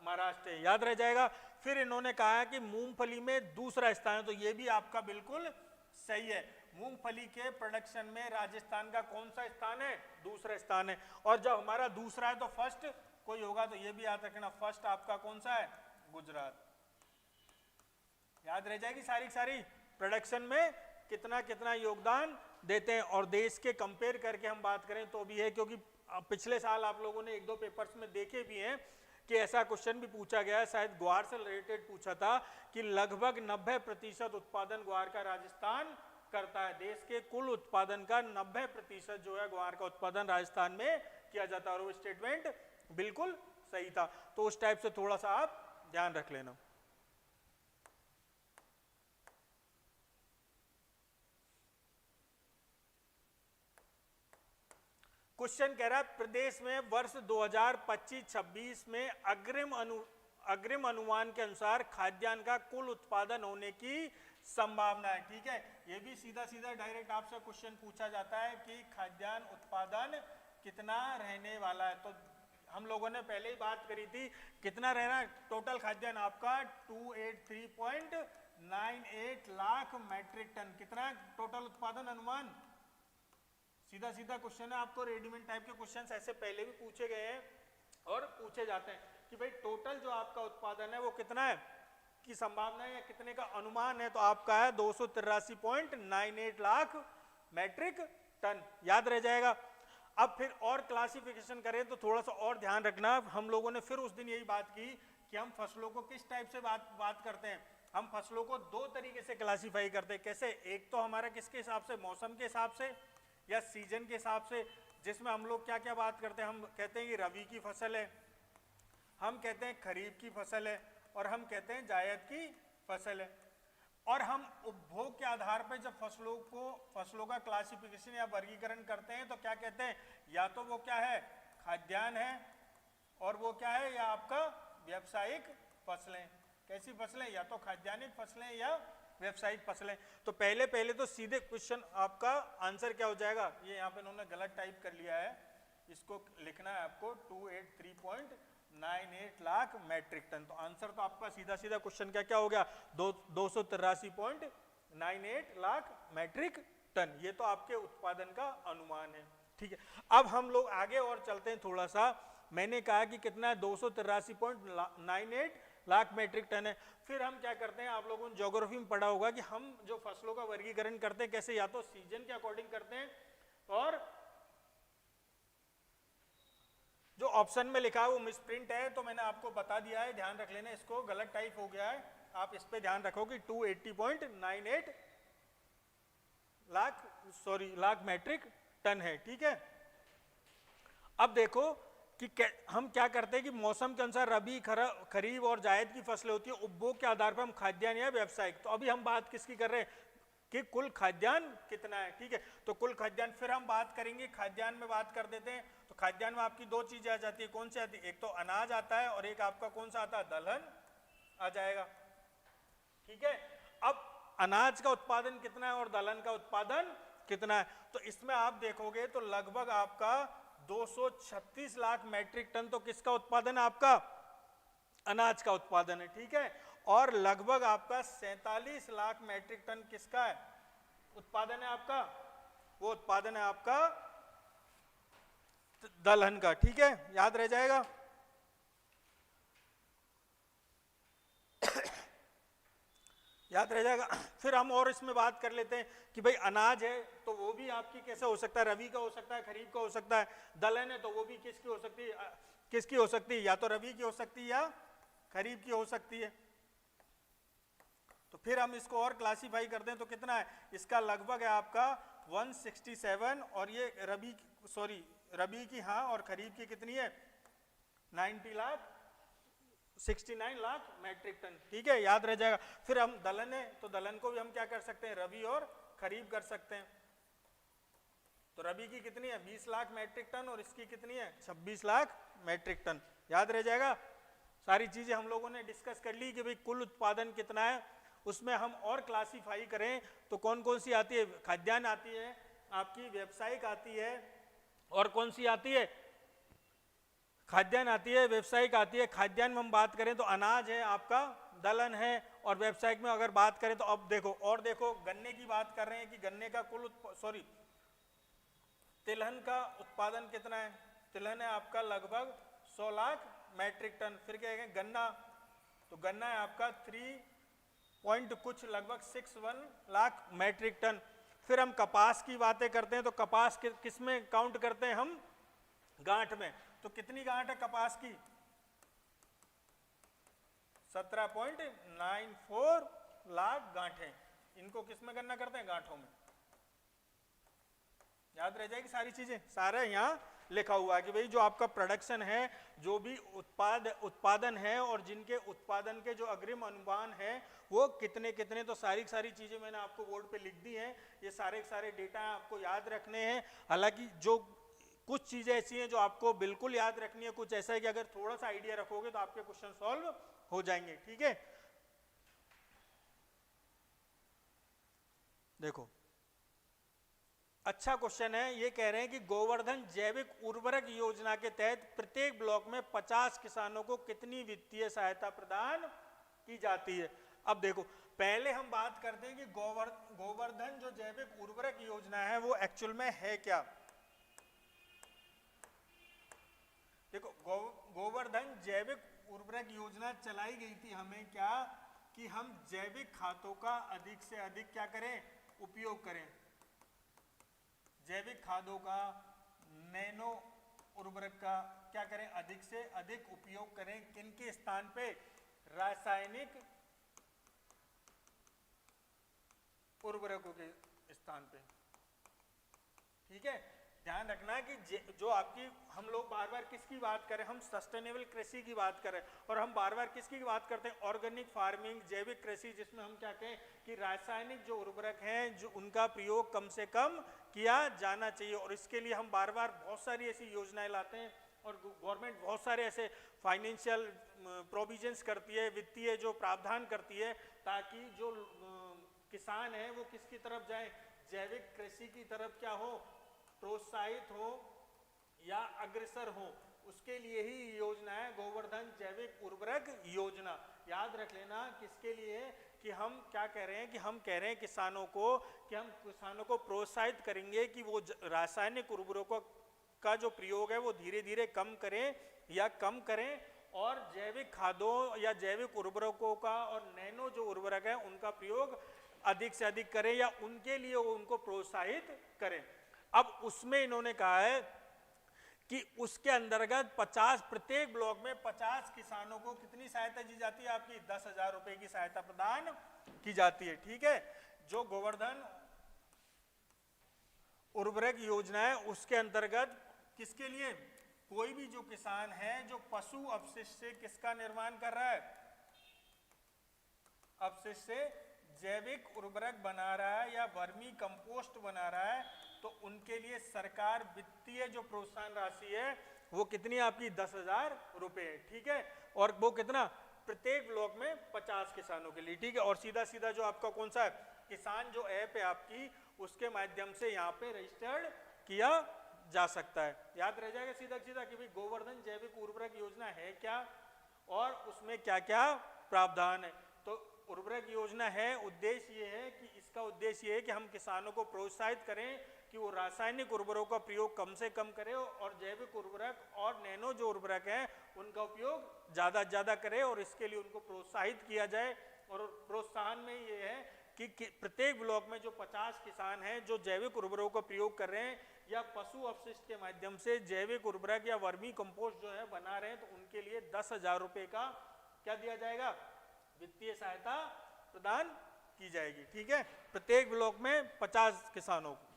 Speaker 1: महाराष्ट्र है, याद रह जाएगा। फिर इन्होंने कहा है कि मूंगफली में दूसरा स्थान है, तो ये भी आपका बिल्कुल सही है। मूंगफली के प्रोडक्शन में राजस्थान का कौन सा स्थान है? दूसरा स्थान है। और जब हमारा दूसरा है तो फर्स्ट कोई होगा, तो ये भी याद रखना, फर्स्ट आपका कौन सा है? गुजरात। याद रह जाएगी सारी प्रोडक्शन में कितना कितना योगदान देते हैं। और देश के कंपेयर करके हम बात करें तो भी है, क्योंकि पिछले साल आप लोगों ने 1-2 पेपर्स में देखे भी हैं कि ऐसा क्वेश्चन भी पूछा गया है, शायद ग्वार से रिलेटेड पूछा था कि लगभग 90% उत्पादन ग्वार का राजस्थान करता है। देश के कुल उत्पादन का 90% जो है ग्वार का उत्पादन राजस्थान में किया जाता है, और वो स्टेटमेंट बिल्कुल सही था। तो उस टाइप से थोड़ा सा आप ध्यान रख लेना। क्वेश्चन कह रहा है प्रदेश में वर्ष 2025-26 में अग्रिम अनुमान के अनुसार खाद्यान्न का कुल उत्पादन होने की संभावना है। ठीक है, ये भी सीधा डायरेक्ट आपसे क्वेश्चन पूछा जाता है कि खाद्यान्न उत्पादन कितना रहने वाला है। तो हम लोगों ने पहले ही बात करी थी, कितना रहना टोटल खाद्यान्न आपका 283.98 लाख मैट्रिक टन। कितना टोटल उत्पादन अनुमान? सीधा क्वेश्चन है, आपको रेडीमेड टाइप के क्वेश्चंस ऐसे पहले भी पूछे गए हैं और पूछे जाते हैं कि भाई टोटल जो आपका उत्पादन है वो कितना है की संभावना है या कितने का अनुमान है। तो आपका है 283.98 लाख मैट्रिक टन, याद रह जाएगा। अब फिर और क्लासिफिकेशन करें तो थोड़ा सा और ध्यान रखना, हम लोगों ने फिर उस दिन यही बात की कि हम फसलों को किस टाइप से बात करते हैं। हम फसलों को 2 तरीके से क्लासीफाई करते हैं। कैसे? एक तो हमारा किसके हिसाब से? मौसम के हिसाब से या सीजन के हिसाब से, जिसमें हम लोग क्या क्या बात करते हैं। हम कहते हैं कि रबी की फसल है, हम कहते हैं खरीफ की फसल है, और हम कहते हैं जायद की फसल है। और हम उपभोग के आधार पर जब फसलों का क्लासिफिकेशन या वर्गीकरण करते हैं तो क्या कहते हैं? या तो वो क्या है? खाद्यान्न है, और वो क्या है? या आपका व्यावसायिक फसलें। कैसी फसलें? या तो खाद्यान्निक फसलें या व्यावसायिक फसलें। तो पहले तो सीधे क्वेश्चन आपका आंसर क्या हो जाएगा? ये यहाँ पे इन्होंने गलत टाइप कर लिया है, इसको लिखना है आपको 283.98 लाख मैट्रिक टन। तो आंसर तो आपका सीधा क्वेश्चन क्या हो गया? 283.98 लाख मैट्रिक टन। ये तो आपके उत्पादन का अनुमान है। ठीक है, अब हम लोग आगे और चलते हैं थोड़ा सा। मैंने कहा कि कितना है? 283.98 लाख मैट्रिक टन है। फिर हम क्या करते हैं, आप लोगों ने ज्योग्राफी में पढ़ा होगा कि हम जो फसलों का वर्गीकरण करते हैं कैसे? या तो सीजन के अकॉर्डिंग करते हैं, और जो ऑप्शन में लिखा है वो मिसप्रिंट है, तो मैंने आपको बता दिया है, ध्यान रख लेना। इसको गलत टाइप हो गया है, आप इस पे ध्यान रखो कि 280.98 लाख मैट्रिक टन है। ठीक है, अब देखो कि हम क्या करते हैं कि मौसम के अनुसार रबी, खरीफ और जायद की फसलें होती है। उपभोग के आधार पर हम खाद्यान्न या व्यावसायिक। तो अभी हम बात किसकी कर रहे हैं कि कुल खाद्यान्न कितना है। ठीक है, तो कुल खाद्यान्न फिर हम बात करेंगे, खाद्यान्न में बात कर देते हैं। तो खाद्यान्न में आपकी 2 चीजें आ जाती है। कौन सी आती है? एक तो अनाज आता है, और एक आपका कौन सा आता है? दलहन आ जाएगा। ठीक है, अब अनाज का उत्पादन कितना है और दलहन का उत्पादन कितना है? तो इसमें आप देखोगे तो लगभग आपका 236 लाख मैट्रिक टन तो किसका उत्पादन है? आपका अनाज का उत्पादन है। ठीक है, और लगभग आपका 47 लाख मैट्रिक टन किसका है? उत्पादन है आपका, वो उत्पादन है आपका दलहन का। ठीक है, याद रह जाएगा। याद रह जाएगा। फिर हम और इसमें बात कर लेते हैं कि भाई अनाज है तो वो भी आपकी कैसे हो सकता है? रबी का हो सकता है, खरीफ का हो सकता है। दलहन है तो वो भी किसकी हो सकती है? या तो रबी की हो सकती है या खरीफ की हो सकती है। तो फिर हम इसको और क्लासीफाई करते हैं तो कितना है? इसका लगभग है आपका 167, और ये रबी की, हाँ, और खरीफ की कितनी है? 69 लाख मैट्रिक टन। ठीक है, याद रह जाएगा। फिर हम दलहन है तो दलहन को भी हम क्या कर सकते हैं? रबी और खरीफ कर सकते हैं। तो तो रबी की कितनी है 20 लाख मैट्रिक टन और इसकी कितनी है 26 लाख मैट्रिक टन। याद रह जाएगा। सारी चीजें हम लोगों ने डिस्कस कर ली कि भाई कुल उत्पादन कितना है। उसमें हम और क्लासीफाई करें तो कौन कौन सी आती है, खाद्यान्न आती है आपकी, व्यावसायिक आती है, और कौन सी आती है, खाद्यान्न आती है, व्यावसायिक आती है। खाद्यान्न में हम बात करें तो अनाज है आपका, दलहन है, और व्यावसायिक में अगर बात करें तो अब देखो, और देखो गन्ने की बात कर रहे हैं कि गन्ने का कुल तिलहन का उत्पादन कितना है, तिलहन है आपका लगभग 100 लाख मैट्रिक टन। फिर क्या है गन्ना, तो गन्ना है आपका 3 पॉइंट कुछ लगभग 61 लाख मैट्रिक टन। फिर हम कपास की बातें करते हैं तो कपास किस में काउंट करते हैं हम, गांठ में। तो कितनी गांठ है कपास की 17.94 लाख गांठें। इनको किस में गणना करते हैं, गांठों में। याद रह जाएगी सारी चीजें, सारा यहाँ लिखा हुआ है कि भाई जो आपका प्रोडक्शन है, जो भी उत्पादन है और जिनके उत्पादन के जो अग्रिम अनुमान है वो कितने कितने, तो सारी चीजें मैंने आपको बोर्ड पे लिख दी हैं। ये सारे डेटा आपको याद रखने हैं। हालांकि जो कुछ चीजें ऐसी हैं जो आपको बिल्कुल याद रखनी है, कुछ ऐसा है कि अगर थोड़ा सा आइडिया रखोगे तो आपके क्वेश्चन सॉल्व हो जाएंगे। ठीक है, देखो अच्छा क्वेश्चन है। ये कह रहे हैं कि गोवर्धन जैविक उर्वरक योजना के तहत प्रत्येक ब्लॉक में 50 किसानों को कितनी वित्तीय सहायता प्रदान की जाती है। अब देखो, पहले हम बात करते हैं कि गोवर्धन जो जैविक उर्वरक योजना है वो एक्चुअल में है क्या। देखो, गोवर्धन जैविक उर्वरक योजना चलाई गई थी हमें क्या, कि हम जैविक खादों का अधिक से अधिक क्या करें, उपयोग करें। जैविक खादों का, नैनो उर्वरक का क्या करें, अधिक से अधिक उपयोग करें। किनके स्थान पे, रासायनिक उर्वरकों के स्थान पे। ठीक है, ध्यान रखना कि जो आपकी, हम लोग बार बार किसकी बात करें, हम सस्टेनेबल कृषि की बात करें, और हम बार बार किसकी बात करते हैं, ऑर्गेनिक फार्मिंग, जैविक कृषि, जिसमें हम क्या कहें कि रासायनिक जो उर्वरक हैं जो उनका प्रयोग कम से कम किया जाना चाहिए। और इसके लिए हम बार बार बहुत सारी ऐसी योजनाएं लाते हैं और गवर्नमेंट बहुत सारे ऐसे फाइनेंशियल प्रोविजंस करती है, वित्तीय जो प्रावधान करती है, ताकि जो किसान है वो किसकी तरफ जाए, जैविक कृषि की तरफ क्या हो, प्रोत्साहित हो या अग्रसर हो। उसके लिए ही योजना है गोवर्धन जैविक उर्वरक योजना। याद रख लेना किसके लिए, कि हम क्या कह रहे हैं, कि हम कह रहे हैं किसानों को, कि हम किसानों को प्रोत्साहित करेंगे कि वो रासायनिक उर्वरकों का जो प्रयोग है वो धीरे धीरे कम करें या कम करें, और जैविक खादों या जैविक उर्वरकों का और नैनो जो उर्वरक है उनका प्रयोग अधिक से अधिक करें, या उनके लिए उनको प्रोत्साहित करें। अब उसमें इन्होंने कहा है कि उसके अंतर्गत 50, प्रत्येक ब्लॉक में 50 किसानों को कितनी सहायता दी जाती है, आपकी 10,000 रुपए की सहायता प्रदान की जाती है। ठीक है, जो गोवर्धन उर्वरक योजना है उसके अंतर्गत किसके लिए, कोई भी जो किसान है जो पशु अपशिष्ट से किसका निर्माण कर रहा है, अपशिष्ट से जैविक उर्वरक बना रहा है या वर्मी कंपोस्ट बना रहा है, तो उनके लिए सरकार वित्तीय जो प्रोत्साहन राशि है वो कितनी है आपकी 10,000 रुपए। ठीक है, और वो कितना, प्रत्येक ब्लॉक में 50 किसानों के लिए। ठीक है, और सीधा सीधा जो आपका कौन सा है, किसान जो ऐप है आपकी, उसके माध्यम से यहाँ पे रजिस्टर्ड किया जा सकता है। याद रह जाएगा सीधा सीधा कि भाई गोवर्धन जैविक उर्वरक योजना है क्या और उसमें क्या क्या प्रावधान है। तो उर्वरक योजना है, उद्देश्य ये है कि इसका उद्देश्य ये है कि हम किसानों को प्रोत्साहित करें कि वो रासायनिक उर्वरकों का प्रयोग कम से कम करें और जैविक उर्वरक और नैनो जो उर्वरक हैं उनका उपयोग ज़्यादा से ज़्यादा करें, और इसके लिए उनको प्रोत्साहित किया जाए। और प्रोत्साहन में ये है कि प्रत्येक ब्लॉक में जो 50 किसान हैं जो जैविक उर्वरकों का प्रयोग कर रहे हैं या पशु अपशिष्ट के माध्यम से जैविक उर्वरक या वर्मी कंपोस्ट जो है बना रहे हैं, तो उनके लिए 10,000 रुपये का क्या दिया जाएगा, वित्तीय सहायता प्रदान की जाएगी। ठीक है, प्रत्येक ब्लॉक में 50 किसानों को।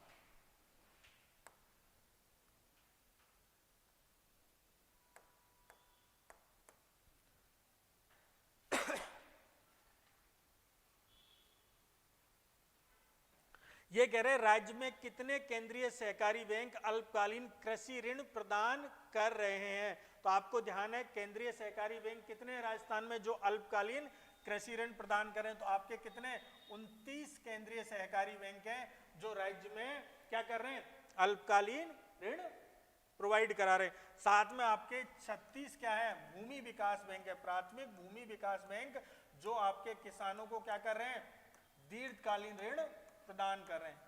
Speaker 1: ये कह रहे हैं राज्य में कितने केंद्रीय सहकारी बैंक अल्पकालीन कृषि ऋण प्रदान कर रहे हैं। तो आपको ध्यान है केंद्रीय सहकारी बैंक कितने राजस्थान में जो अल्पकालीन कृषि ऋण प्रदान करें, तो आपके कितने 29 केंद्रीय सहकारी बैंक हैं जो राज्य में क्या कर रहे हैं, अल्पकालीन ऋण प्रोवाइड करा रहे। साथ में आपके 36 क्या है, भूमि विकास बैंक है, प्राथमिक भूमि विकास बैंक जो आपके किसानों को क्या कर रहे हैं, दीर्घकालीन ऋण प्रदान कर रहे हैं।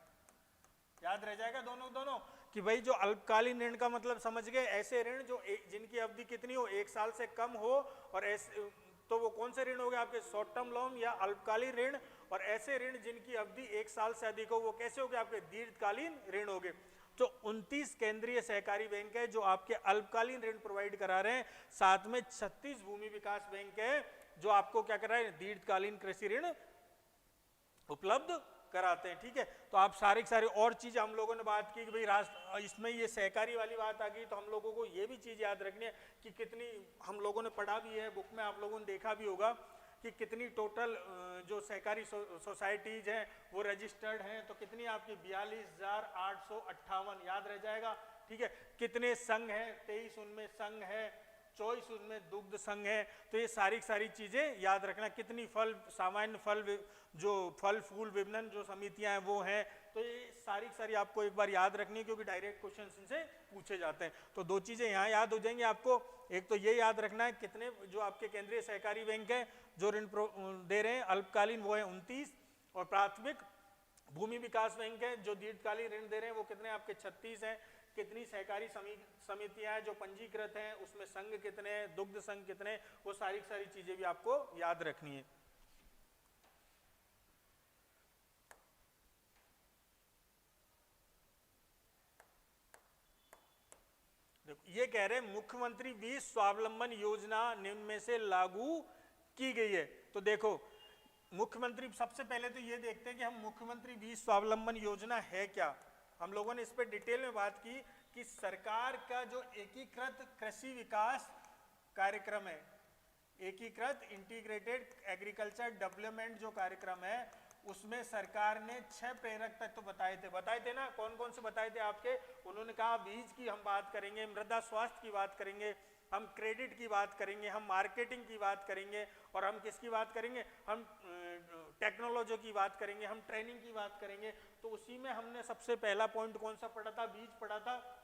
Speaker 1: याद रह जाएगा दोनों कि भाई जो अल्पकालीन ऋण का मतलब समझ गए, ऐसे ऋण जो जिनकी अवधि कितनी हो, 1 साल से कम हो, और ऐसे तो वो कौन से ऋण हो गए आपके, शॉर्ट टर्म लोन या अल्पकालीन ऋण। और ऐसे ऋण जिनकी अवधि 1 साल से अधिक हो वो कैसे हो गए आपके, दीर्घकालीन ऋण हो गए। तो 29 केंद्रीय सहकारी बैंक है जो आपके अल्पकालीन ऋण प्रोवाइड करा रहे हैं। साथ में 36 भूमि विकास बैंक है जो आपको क्या कर रहा है, दीर्घकालीन कृषि ऋण उपलब्ध कराते हैं। ठीक है, तो आप सारी और चीजें हम लोगों ने बात की कि भाई इसमें ये सहकारी वाली बात आ गई, तो हम लोगों को ये भी चीज याद रखनी है कि कितनी, हम लोगों ने पढ़ा भी है बुक में, आप लोगों ने देखा भी होगा कि कितनी टोटल जो सहकारी सोसाइटीज हैं वो रजिस्टर्ड हैं, तो कितनी आपकी 42,858 याद रह जाएगा। ठीक है, कितने संघ हैं, 23 उनमें संघ है, 24 उनमें दुग्ध संघ है। तो ये सारी चीजें याद रखना। कितनी फल, सामान्य फल, जो फल फूल विपणन जो समितियां हैं वो हैं। तो ये सारी आपको एक बार याद रखनी है क्योंकि डायरेक्ट क्वेश्चन इनसे पूछे जाते हैं। तो 2 चीजें यहाँ याद हो जाएंगी आपको। एक तो ये याद रखना है कितने जो आपके केंद्रीय सहकारी बैंक है जो ऋण दे रहे हैं अल्पकालीन, वो है 29, और प्राथमिक भूमि विकास बैंक है जो दीर्घकालीन ऋण दे रहे हैं वो कितने आपके 36 हैं। कितनी सहकारी समितियां हैं जो पंजीकृत हैं, उसमें संघ कितने हैं, दुग्ध संघ कितने, वो सारी चीजें भी आपको याद रखनी है। देखो ये कह रहे हैं मुख्यमंत्री बीज स्वावलंबन योजना निम्न में से लागू की गई है। तो देखो मुख्यमंत्री, सबसे पहले तो ये देखते हैं कि हम मुख्यमंत्री बीज स्वावलंबन योजना है क्या। हम लोगों ने इस पर डिटेल में बात की कि सरकार का जो एकीकृत कृषि विकास कार्यक्रम है, एकीकृत इंटीग्रेटेड एग्रीकल्चर डेवलपमेंट जो कार्यक्रम है, उसमें सरकार ने 6 प्रेरक तत्व बताए थे ना। कौन कौन से बताए थे आपके, उन्होंने कहा बीज की हम बात करेंगे, मृदा स्वास्थ्य की बात करेंगे, हम क्रेडिट की बात करेंगे, हम मार्केटिंग की बात करेंगे, और हम किसकी बात करेंगे, हम टेक्नोलॉजी की बात करेंगे, हम ट्रेनिंग की बात करेंगे। तो उसी में हमने सबसे पहला पॉइंट कौन सा पढ़ा था, बीज पढ़ा था,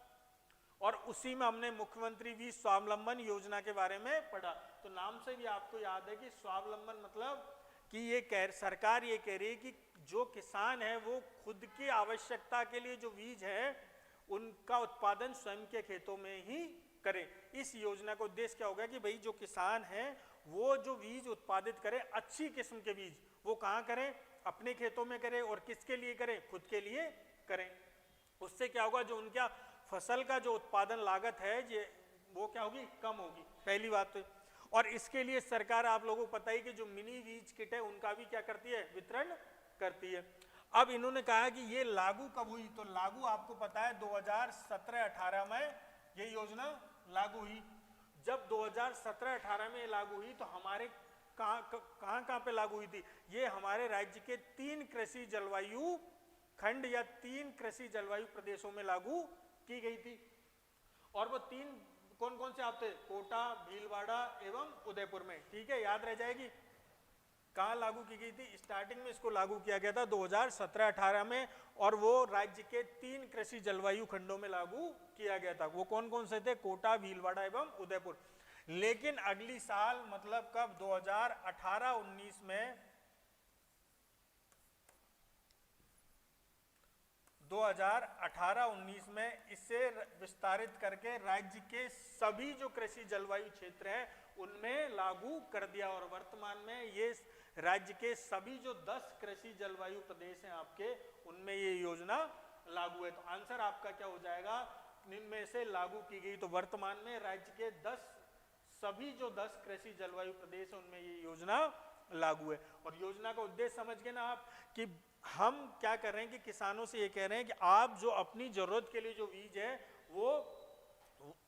Speaker 1: और उसी में हमने मुख्यमंत्री बीज स्वावलंबन योजना के बारे में पढ़ा। तो नाम से भी आपको याद है कि स्वावलंबन मतलब कि ये सरकार ये कह रही है कि जो किसान है वो खुद की आवश्यकता के लिए जो बीज है उनका उत्पादन स्वयं के खेतों में ही करें। इस योजना का उद्देश्य क्या होगा कि भाई जो किसान है वो जो बीज उत्पादित करे, अच्छी किस्म के बीज, वो कहाँ करें, अपने खेतों में करें, और किसके लिए करें, खुद के लिए करें। उससे क्या होगा, जो उनका फसल का जो उत्पादन लागत है ये वो क्या होगी, कम होगी, पहली बात तो। और इसके लिए सरकार, आप लोगों को पता ही कि जो मिनी बीज किट है उनका भी क्या करती है, वितरण करती है। अब इन्होंने कहा कि ये लागू कब हुई, तो लागू आपको पता है 2017-18 में ये योजना लागू हुई। जब 2017-18 में लागू हुई तो हमारे कहाँ पे लागू हुई थी, ये हमारे राज्य के 3 कृषि जलवायु खंड या 3 कृषि जलवायु प्रदेशों में लागू की गई थी। और वो 3 कौन कौन से आपके, कोटा, भीलवाड़ा एवं उदयपुर में। ठीक है, याद रह जाएगी कहाँ लागू की गई थी। स्टार्टिंग में इसको लागू किया गया था 2017-18 में, और वो राज्य के 3 कृषि जलवायु खंडों में लागू किया गया था। वो कौन कौन से थे, कोटा, भीलवाड़ा एवं उदयपुर। लेकिन अगली साल मतलब कब, 2018-19 में 2018-19 में इसे विस्तारित करके राज्य के सभी जो कृषि जलवायु क्षेत्र हैं उनमें लागू कर दिया। और वर्तमान में ये राज्य के सभी जो 10 कृषि जलवायु प्रदेश हैं आपके, उनमें ये योजना लागू है। तो आंसर आपका क्या हो जाएगा, इनमें से लागू की गई। तो वर्तमान में राज्य के 10 सभी जो 10 कृषि जलवायु प्रदेश है उनमें ये योजना लागू है। और योजना का उद्देश्य समझ गए ना आप, कि हम क्या कर रहे हैं कि किसानों से ये कह रहे हैं कि आप जो अपनी जरूरत के लिए जो बीज है वो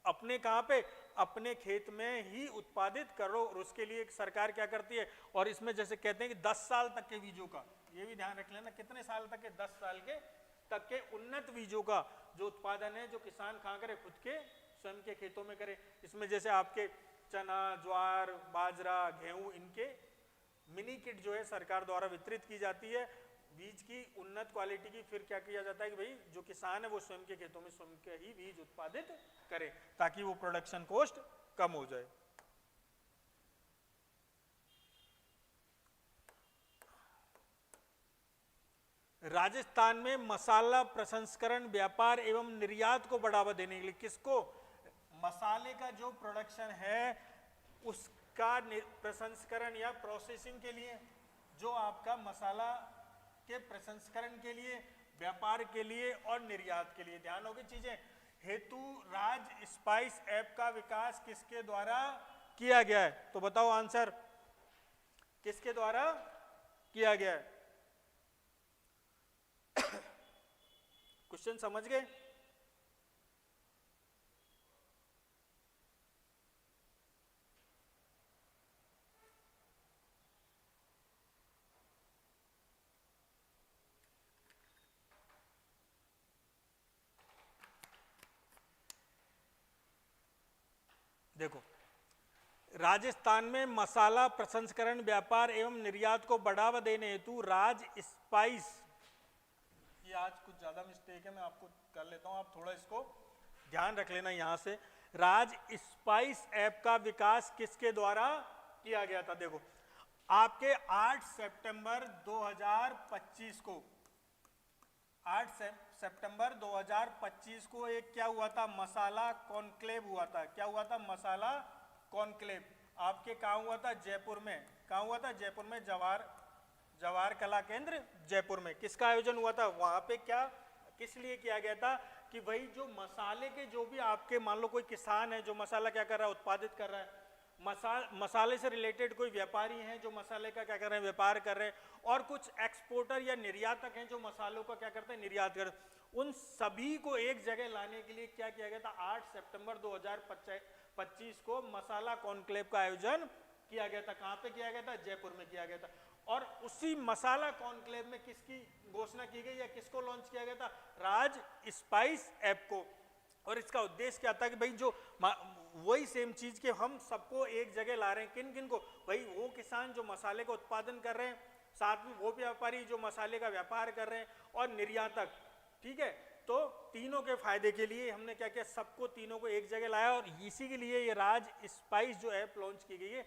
Speaker 1: अपने कहाँ पे, अपने खेत में ही उत्पादित करो। और उसके लिए सरकार क्या करती है, और इसमें जैसे कहते हैं कि 10 साल तक के बीजों का, ये भी ध्यान रख लेना, कितने साल तक के, 10 साल के तक के उन्नत बीजों का जो उत्पादन है, जो किसान कहाँ करे, खुद के स्वयं के खेतों में करे। इसमें जैसे आपके चना, ज्वार, बाजरा, गेहूं, इनके मिनी किट जो है सरकार द्वारा वितरित की जाती है बीज की उन्नत क्वालिटी की। फिर क्या किया जाता है कि भाई जो किसान है वो स्वयं के खेतों में स्वयं के ही बीज उत्पादित करे, ताकि वो प्रोडक्शन कॉस्ट कम हो जाए। राजस्थान में मसाला प्रसंस्करण, व्यापार एवं निर्यात को बढ़ावा देने के लिए, किसको, मसाले का जो प्रोडक्शन है उसका प्रसंस्करण या प्रोसेसिंग के लिए, जो आपका मसाला के प्रसंस्करण के लिए, व्यापार के लिए और निर्यात के लिए, ध्यान होगी चीजें, हेतु राज स्पाइस ऐप का विकास किसके द्वारा किया गया है? तो बताओ आंसर, किसके द्वारा किया गया है? क्वेश्चन समझ गए? देखो, राजस्थान में मसाला प्रसंस्करण, व्यापार एवं निर्यात को बढ़ावा देने हेतु राज स्पाइस, ये आज कुछ ज्यादा मिस्टेक है, मैं आपको कर लेता हूं, आप थोड़ा इसको ध्यान रख लेना। यहां से राज स्पाइस ऐप का विकास किसके द्वारा किया गया था? देखो, आपके 8 सितंबर 2025 को, 8 सितंबर 2025 को एक क्या हुआ था, मसाला कॉन्क्लेव हुआ था। क्या हुआ था? मसाला कॉन्क्लेव। आपके कहाँ हुआ था? जयपुर में। कहाँ हुआ था? जयपुर में, जवाहर कला केंद्र जयपुर में। किसका आयोजन हुआ था वहां पे? क्या किस लिए किया गया था? कि भाई जो मसाले के, जो भी आपके मान लो कोई किसान है जो मसाला क्या कर रहा है, उत्पादित कर रहा है, मसाले से रिलेटेड कोई व्यापारी हैं जो मसाले का क्या कर रहे हैं, व्यापार कर रहे हैं, और कुछ एक्सपोर्टर या निर्यातक हैं जो मसालों का क्या करते हैं, निर्यात कर, उन सभी को एक जगह लाने के लिए क्या किया गया था? 8 सितंबर 2025 को मसाला कॉन्क्लेव का आयोजन किया गया था। कहाँ पे किया गया था? जयपुर में किया गया था। और उसी मसाला कॉन्क्लेव में किसकी घोषणा की गई या किसको लॉन्च किया गया था? राज स्पाइस ऐप को। और इसका उद्देश्य क्या था कि भाई जो वही सेम चीज के हम सबको एक जगह ला रहे हैं। किन किन को? भाई वो किसान जो मसाले का उत्पादन कर रहे हैं, साथ में वो व्यापारी जो मसाले का व्यापार कर रहे हैं, और निर्यातक। ठीक है, तो तीनों के फायदे के लिए हमने क्या किया, सबको तीनों को एक जगह लाया। और इसी के लिए ये राज स्पाइस जो ऐप लॉन्च की गई है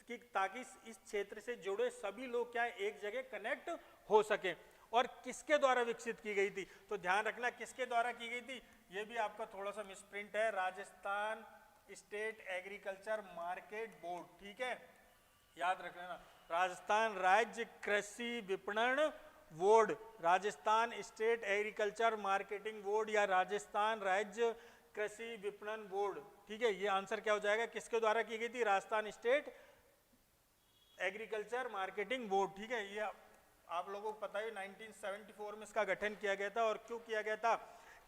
Speaker 1: कि ताकि इस क्षेत्र से जुड़े सभी लोग क्या एक जगह कनेक्ट हो सके। और किसके द्वारा विकसित की गई थी? तो ध्यान रखना किसके द्वारा की गई थी, ये भी आपका थोड़ा सा मिसप्रिंट है। Rajasthan state agriculture market board. ठीक है, याद रख लेना, राजस्थान राज्य कृषि विपणन board, Rajasthan state agriculture marketing board या राजस्थान राज्य कृषि विपणन बोर्ड। ठीक है, ये आंसर क्या हो जाएगा, किसके द्वारा की गई थी? Rajasthan state agriculture marketing board. ठीक है, ये आप लोगों को पता है 1974 में इसका गठन किया गया था। और क्यों किया गया था?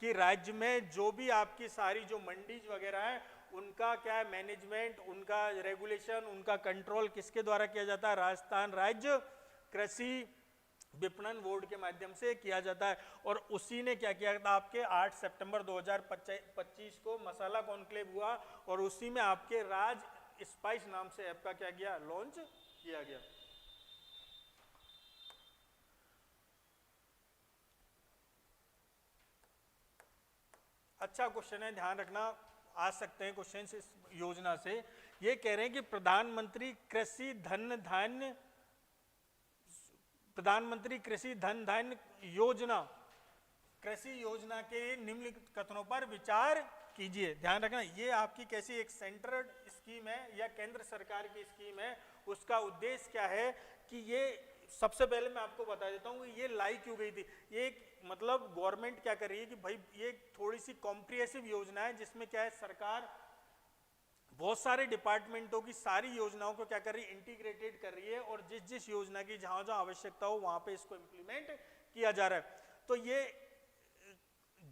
Speaker 1: कि राज्य में जो भी आपकी सारी जो मंडीज वगैरह है उनका क्या है, मैनेजमेंट, उनका रेगुलेशन, उनका कंट्रोल किसके द्वारा किया जाता है? राजस्थान राज्य कृषि विपणन बोर्ड के माध्यम से किया जाता है। और उसी ने क्या किया था, आपके 8 सितंबर 2025 को मसाला कॉन्क्लेव हुआ, और उसी में आपके राज स्पाइस नाम से ऐप का क्या गया, लॉन्च किया गया। अच्छा क्वेश्चन है, ध्यान रखना, आ सकते हैं क्वेश्चन इस योजना से। ये कह रहे हैं कि प्रधानमंत्री कृषि धन धान्य योजना, कृषि योजना के निम्नलिखित कथनों पर विचार कीजिए। ध्यान रखना, ये आपकी कैसी एक सेंट्रल स्कीम है या केंद्र सरकार की स्कीम है। उसका उद्देश्य क्या है कि ये, सबसे पहले मैं आपको बता देता हूँ ये लाई क्यों गई थी। ये एक मतलब गवर्नमेंट क्या कर रही है कि भाई ये थोड़ी सी कॉम्प्रिहेंसिव योजना है, जिसमें क्या है, सरकार बहुत सारे डिपार्टमेंटों की सारी योजनाओं को क्या कर रही है, इंटीग्रेटेड कर रही है, और जिस जिस योजना की जहां जहां आवश्यकता हो वहां पे इसको इम्प्लीमेंट किया जा रहा है। तो ये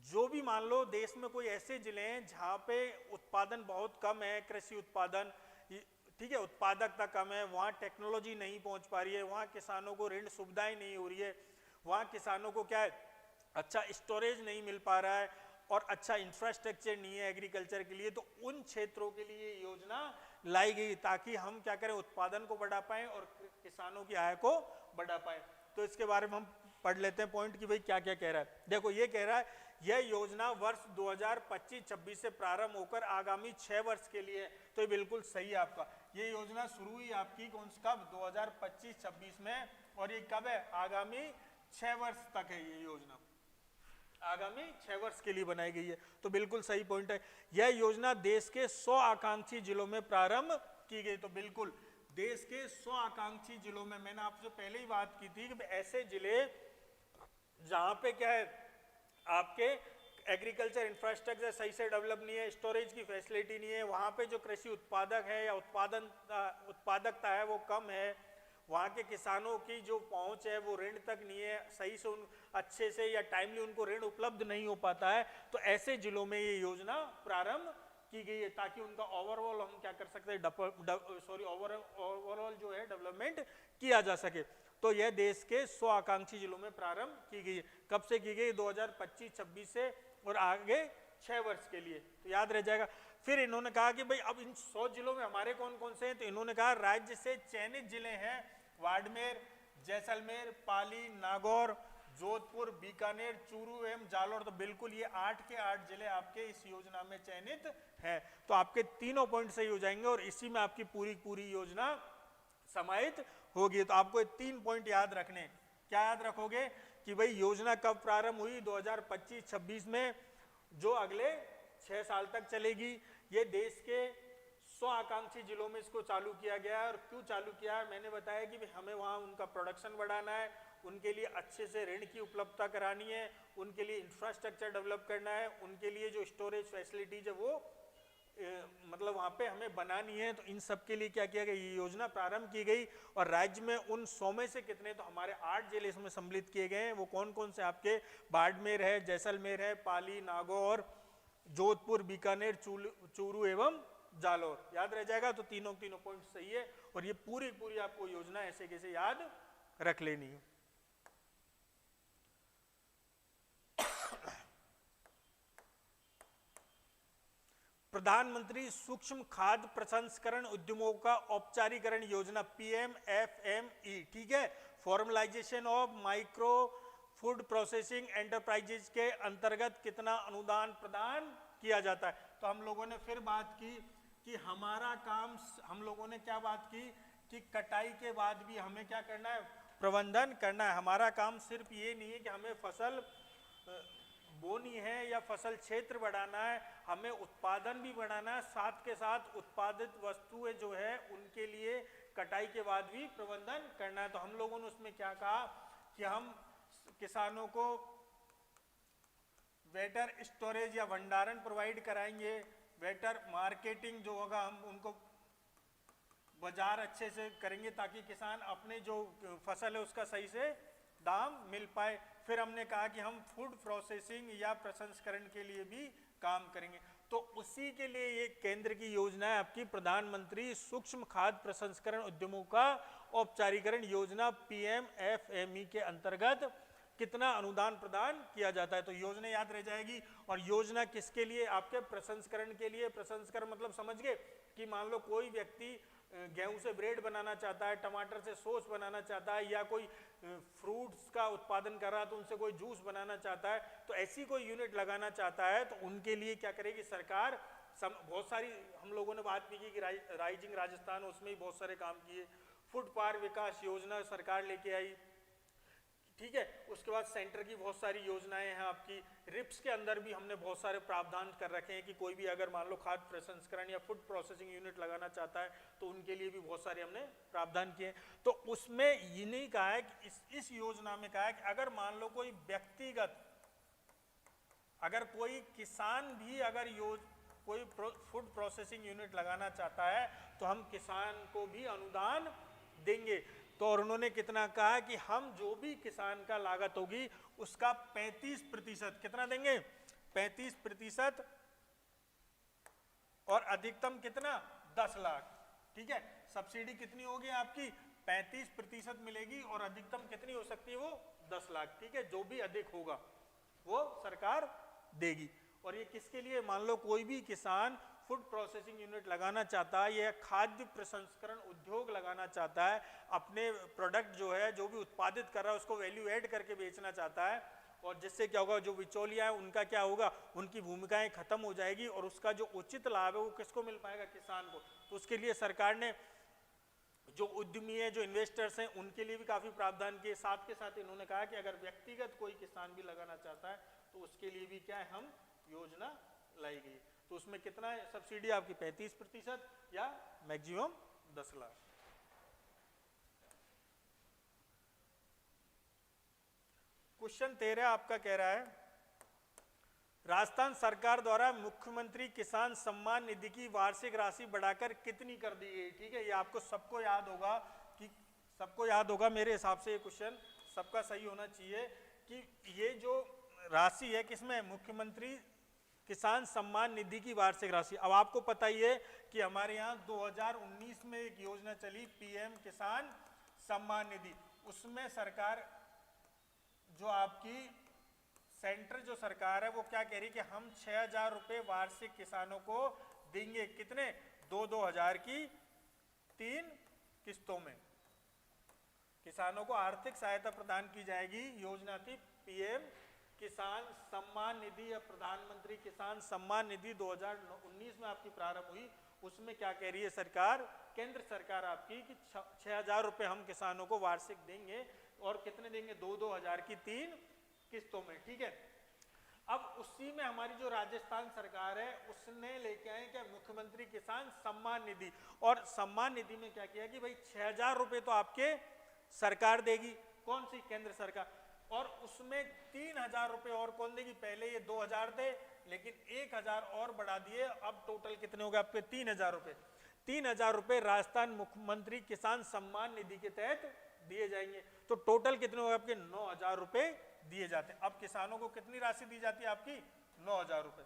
Speaker 1: जो भी मान लो देश में कोई ऐसे जिले हैं जहां पे उत्पादन बहुत कम है, कृषि उत्पादन, ठीक है, उत्पादकता कम है, वहाँ टेक्नोलॉजी नहीं पहुँच पा रही है, वहाँ किसानों को ऋण सुविधाएं नहीं हो रही है, वहाँ किसानों को क्या है अच्छा स्टोरेज नहीं मिल पा रहा है और अच्छा इंफ्रास्ट्रक्चर नहीं है एग्रीकल्चर के लिए, तो उन क्षेत्रों के लिए योजना लाई गई ताकि हम क्या करें, उत्पादन को बढ़ा पाएं और किसानों की आय को बढ़ा पाएं। तो इसके बारे में हम पढ़ लेते हैं पॉइंट कि भाई क्या क्या कह रहा है। देखो ये कह रहा है यह योजना वर्ष 2025-26 से प्रारंभ होकर आगामी 6 वर्ष के लिए, तो ये बिल्कुल सही है आपका। ये योजना शुरू हुई आपकी कौन सी कब, 2025-26 में, और ये कब है, आगामी 6 वर्ष तक है ये योजना, आगामी 6 वर्ष के लिए बनाई गई है, तो बिल्कुल सही पॉइंट है। यह योजना देश के 100 आकांक्षी जिलों में प्रारंभ की गई, तो बिल्कुल देश के 100 आकांक्षी जिलों में, मैंने आपसे पहले ही बात की थी कि ऐसे जिले जहां पे क्या है आपके एग्रीकल्चर इंफ्रास्ट्रक्चर सही से डेवलप नहीं है, स्टोरेज की फैसिलिटी नहीं है, वहां पे जो कृषि उत्पादक है या उत्पादकता है वो कम है, वहाँ के किसानों की जो पहुँच है वो ऋण तक नहीं है, सही से उन अच्छे से या टाइमली उनको ऋण उपलब्ध नहीं हो पाता है, तो ऐसे जिलों में ये योजना प्रारंभ की गई है ताकि उनका ओवरऑल हम क्या कर सकते हैं, ओवरऑल जो है डेवलपमेंट किया जा सके। तो यह देश के 100 आकांक्षी जिलों में प्रारंभ की गई है। कब से की गई, 2025-26 से, और आगे 6 वर्ष के लिए, तो याद रह जाएगा। फिर इन्होंने कहा कि भाई अब इन 100 जिलों में हमारे कौन कौन से हैं, तो इन्होंने कहा राज्य से चयनित जिले हैं बाड़मेर, जैसलमेर, पाली, नागौर, जोधपुर, बीकानेर, चूरू एवं जालौर, तो बिल्कुल ये 8 के 8 जिले आपके इस योजना में चयनित हैं। तो आपके तीनों पॉइंट सही हो जाएंगे और इसी में आपकी पूरी योजना समाहित होगी। तो आपको 3 पॉइंट याद रखने, क्या याद रखोगे कि भाई योजना कब प्रारंभ हुई, 2025-26 में, जो अगले 6 साल तक चलेगी। ये देश के 100 आकांक्षी जिलों में इसको चालू किया गया है, और क्यों चालू किया है मैंने बताया कि हमें वहाँ उनका प्रोडक्शन बढ़ाना है, उनके लिए अच्छे से ऋण की उपलब्धता करानी है, उनके लिए इंफ्रास्ट्रक्चर डेवलप करना है, उनके लिए जो स्टोरेज फैसिलिटीज है वो मतलब वहाँ पे हमें बनानी है। तो इन सब के लिए क्या किया गया, ये योजना प्रारंभ की गई, और राज्य में उन 100 में से कितने, तो हमारे 8 जिले इसमें सम्मिलित किए गए हैं। वो कौन कौन से आपके, बाड़मेर है, जैसलमेर है, पाली, नागौर, जोधपुर, बीकानेर, चूरू एवं जालौर, याद रह जाएगा। तो तीनों पॉइंट सही है, और ये पूरी आपको योजना ऐसे कैसे याद रख लेनी है। प्रधानमंत्री सूक्ष्म खाद्य प्रसंस्करण उद्यमों का औपचारीकरण योजना, PMFME, ठीक है, formalisation of micro food processing enterprises के अंतर्गत कितना अनुदान प्रदान किया जाता है। तो हम लोगों ने फिर बात की कि हमारा काम, हम लोगों ने क्या बात की कि कटाई के बाद भी हमें क्या करना है, प्रबंधन करना है। हमारा काम सिर्फ ये नहीं है कि हमें फसल बोनी है या फसल क्षेत्र बढ़ाना है, हमें उत्पादन भी बढ़ाना है, साथ के साथ उत्पादित वस्तुएं जो है उनके लिए कटाई के बाद भी प्रबंधन करना है। तो हम लोगों ने उसमें क्या कहा कि हम किसानों को बेटर स्टोरेज या भंडारण प्रोवाइड कराएंगे, बेटर मार्केटिंग जो होगा हम उनको बाजार अच्छे से करेंगे ताकि किसान अपने जो फसल है उसका सही से दाम मिल पाए। फिर हमने कहा कि हम फूड प्रोसेसिंग या प्रसंस्करण के लिए भी काम करेंगे। तो उसी के लिए ये केंद्र की योजना है आपकी प्रधानमंत्री सूक्ष्म खाद्य प्रसंस्करण उद्यमों का औपचारीकरण योजना, PMFME के अंतर्गत कितना अनुदान प्रदान किया जाता है। तो योजना याद रह जाएगी। और योजना किसके लिए, आपके प्रसंस्करण के लिए। प्रसंस्करण मतलब समझ गए कि मान लो कोई व्यक्ति गेहूं से ब्रेड बनाना चाहता है, टमाटर से सॉस बनाना चाहता है, या कोई फ्रूट्स का उत्पादन कर रहा है तो उनसे कोई जूस बनाना चाहता है, तो ऐसी कोई यूनिट लगाना चाहता है तो उनके लिए क्या करेगी सरकार। बहुत सारी हम लोगों ने बात भी की कि राइजिंग राजस्थान, उसमें भी बहुत सारे काम किए। फूड पार्क विकास योजना सरकार लेके आई, ठीक है। उसके बाद सेंटर की बहुत सारी योजनाएं हैं आपकी। रिप्स के अंदर भी हमने बहुत सारे प्रावधान कर रखे हैं कि कोई भी अगर मान लो खाद्य प्रसंस्करण या फूड प्रोसेसिंग यूनिट लगाना चाहता है तो उनके लिए भी बहुत सारे हमने प्रावधान किए। तो उसमें ये नहीं कहा है कि इस योजना में कहा है कि अगर मान लो कोई व्यक्तिगत, अगर कोई किसान भी अगर कोई फूड प्रोसेसिंग यूनिट लगाना चाहता है तो हम किसान को भी अनुदान देंगे। तो और उन्होंने कितना कहा कि हम जो भी किसान का लागत होगी उसका 35%, कितना देंगे, 35%, और अधिकतम कितना, 10 लाख। ठीक है। सब्सिडी कितनी होगी आपकी 35% मिलेगी और अधिकतम कितनी हो सकती है वो 10 लाख, ठीक है। जो भी अधिक होगा वो सरकार देगी। और ये किसके लिए, मान लो कोई भी किसान फूड प्रोसेसिंग यूनिट लगाना चाहता है या खाद्य प्रसंस्करण उद्योग लगाना चाहता है, अपने प्रोडक्ट जो है जो भी उत्पादित कर रहा है उसको वैल्यू ऐड करके बेचना चाहता है, और जिससे क्या होगा, जो बिचौलिया है उनका क्या होगा, उनकी भूमिकाएं खत्म हो जाएगी और उसका जो उचित लाभ है वो किसको मिल पाएगा, किसान को। तो उसके लिए सरकार ने जो उद्यमी है, जो इन्वेस्टर्स हैं, उनके लिए भी काफी प्रावधान किए। साथ के साथ इन्होंने कहा कि अगर व्यक्तिगत कोई किसान भी लगाना चाहता है तो उसके लिए भी क्या है, हम योजना लाई गई। तो उसमें कितना है सब्सिडी आपकी 35% या मैक्सिमम 10 लाख। क्वेश्चन 13 आपका कह रहा है, राजस्थान सरकार द्वारा मुख्यमंत्री किसान सम्मान निधि की वार्षिक राशि बढ़ाकर कितनी कर दी गई। ठीक है, ये आपको सबको याद होगा, कि सबको याद होगा मेरे हिसाब से ये क्वेश्चन सबका सही होना चाहिए कि ये जो राशि है किसमें, मुख्यमंत्री किसान सम्मान निधि की वार्षिक राशि। अब आपको पता ही है कि हमारे यहाँ 2019 में एक योजना चली पीएम किसान सम्मान निधि, उसमें सरकार जो आपकी सेंटर जो सरकार है वो क्या कह रही कि हम 6,000 रुपये वार्षिक किसानों को देंगे, कितने, 2-2 हजार की 3 किस्तों में किसानों को आर्थिक सहायता प्रदान की जाएगी। योजना थी पीएम किसान सम्मान निधि या प्रधानमंत्री किसान सम्मान निधि 2019 में आपकी प्रारंभ हुई। उसमें क्या कह रही है सरकार, केंद्र सरकार आपकी, कि 6,000 रुपये हम किसानों को वार्षिक देंगे, और कितने देंगे, 2-2 हजार की 3 किस्तों में। ठीक है, अब उसी में हमारी जो राजस्थान सरकार है उसने लेके आए क्या, मुख्यमंत्री किसान सम्मान निधि। और सम्मान निधि में क्या किया कि भाई 6,000 रुपये तो आपके सरकार देगी, कौन सी, केंद्र सरकार, और उसमें 3,000 रुपये और कौन देगी, पहले ये 2,000 थे लेकिन 1,000 और बढ़ा दिए, अब टोटल कितने हो गए आपके 3,000 रुपये। 3,000 रुपये राजस्थान मुख्यमंत्री किसान सम्मान निधि के तहत दिए जाएंगे। तो टोटल कितने हो गए आपके 9,000 रुपये दिए जाते हैं। अब किसानों को कितनी राशि दी जाती है आपकी 9,000 रुपये,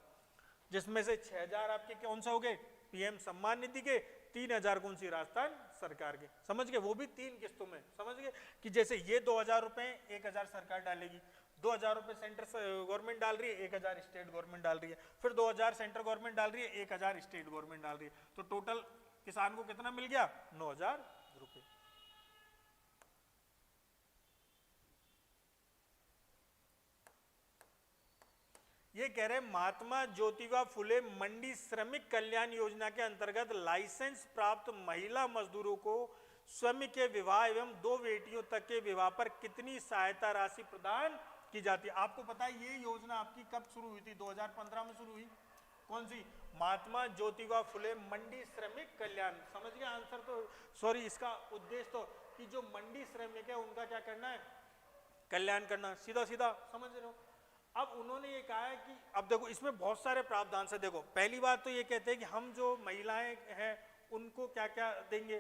Speaker 1: जिसमें से 6,000 आपके कौन सा हो गए पीएम सम्मान निधि के, 3,000 कौन सी, राजस्थान सरकार के। समझ गए, वो भी 3 किस्तों में। समझ गए कि जैसे ये 2,000 रुपये 1,000 सरकार डालेगी, 2,000 रुपये सेंटर गवर्नमेंट डाल रही है, 1,000 स्टेट गवर्नमेंट डाल रही है, फिर 2,000 सेंट्रल गवर्नमेंट डाल रही है, 1,000 स्टेट गवर्नमेंट डाल रही है। तो टोटल किसान को कितना मिल गया, 9,000 रुपये। ये कह रहे महात्मा ज्योतिबा फुले मंडी श्रमिक कल्याण योजना के अंतर्गत लाइसेंस प्राप्त महिला मजदूरों को स्वयं के विवाह एवं 2 बेटियों तक के विवाह पर कितनी सहायता राशि प्रदान की जाती है। आपको पता है ये योजना आपकी कब शुरू हुई थी, 2015 में शुरू हुई। कौन सी, महात्मा ज्योतिबा फुले मंडी श्रमिक कल्याण। समझ गए आंसर, तो सॉरी इसका उद्देश्य तो कि जो मंडी श्रमिक है उनका क्या करना है, कल्याण करना, सीधा सीधा समझ रहे हो। अब उन्होंने ये कहा है कि अब देखो इसमें बहुत सारे प्रावधान से, देखो पहली बात तो ये कहते हैं कि हम जो महिलाएं हैं उनको क्या क्या देंगे,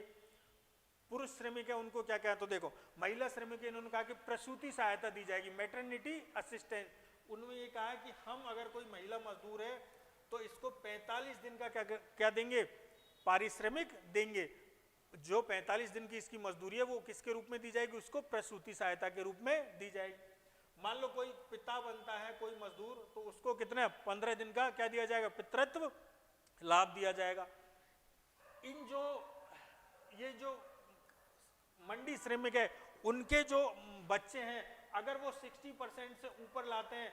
Speaker 1: पुरुष श्रमिक है उनको क्या क्या, तो देखो महिला श्रमिक इन्होंने कहा कि प्रसूति सहायता दी जाएगी, मैटरनिटी असिस्टेंट। उन्होंने ये कहा कि हम अगर कोई महिला मजदूर है तो इसको 45 दिन का क्या क्या देंगे, पारिश्रमिक देंगे। जो 45 दिन की इसकी मजदूरी है वो किसके रूप में दी जाएगी, उसको प्रसूति सहायता के रूप में दी जाएगी। मान लो कोई पिता बनता है कोई मजदूर, तो उसको कितने 15 दिन का क्या दिया जाएगा, पितृत्व लाभ दिया जाएगा। इन जो ये जो मंडी श्रमिक है उनके जो बच्चे हैं अगर वो 60% से ऊपर लाते हैं,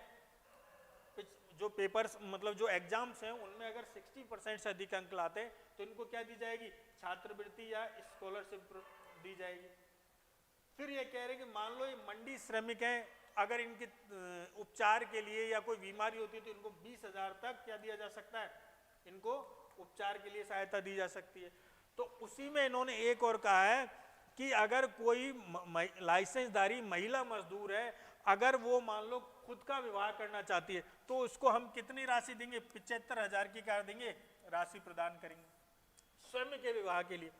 Speaker 1: जो पेपर्स मतलब जो एग्जाम्स हैं उनमें अगर 60% से अधिक अंक लाते हैं तो इनको क्या दी जाएगी, छात्रवृत्ति या स्कॉलरशिप दी जाएगी। फिर ये कह रहे हैं कि मान लो ये मंडी श्रमिक हैं, अगर इनके उपचार के लिए या कोई बीमारी होती है तो इनको 20,000 तक क्या दिया जा सकता है, इनको उपचार के लिए सहायता दी जा सकती है। तो उसी में इन्होंने एक और कहा है कि अगर कोई लाइसेंसधारी महिला मजदूर है, अगर वो मान लो खुद का विवाह करना चाहती है तो उसको हम कितनी राशि देंगे, 75,000 की क्या देंगे, राशि प्रदान करेंगे स्वयं के विवाह के लिए।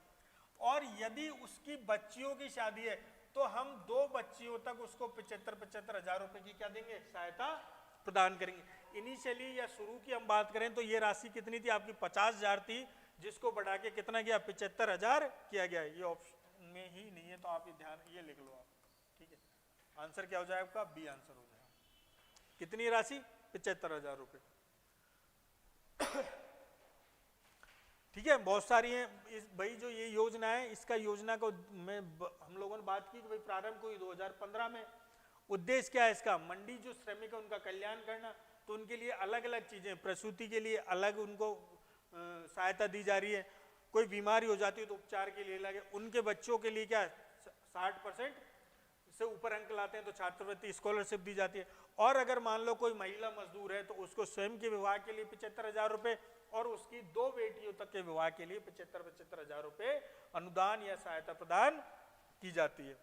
Speaker 1: और यदि उसकी बच्चियों की शादी है तो हम 2 बच्चियों तक उसको 75,000 रुपए की क्या देंगे, सहायता प्रदान करेंगे। इनिशियली या शुरू की हम बात करें तो ये राशि कितनी थी आपकी 50,000 थी, जिसको बढ़ा के कितना गया 75,000 किया गया। ये ऑप्शन में ही नहीं है तो आप ये ध्यान ये लिख लो आप, ठीक है। आंसर क्या हो जाएगा आपका? बी आंसर हो जाएगा। कितनी राशि? 75,000 रुपये। ठीक है, बहुत सारी हैं इस भाई जो ये योजना है, इसका योजना को में हम लोगों ने बात की कि भाई प्रारंभ हुई 2015 में। उद्देश्य क्या है इसका? मंडी जो श्रमिक है उनका कल्याण करना, तो उनके लिए अलग अलग चीजें, प्रसूति के लिए अलग उनको सहायता दी जा रही है, कोई बीमारी हो जाती है तो उपचार के लिए लगे, उनके बच्चों के लिए क्या 60% से ऊपर अंक लाते हैं तो छात्रवृत्ति स्कॉलरशिप दी जाती है। और अगर मान लो कोई महिला मजदूर है तो उसको स्वयं के विवाह के लिए 75,000 रुपये और उसकी 2 बेटियों तक के विवाह के लिए 75,000 रुपये अनुदान या सहायता प्रदान की जाती है।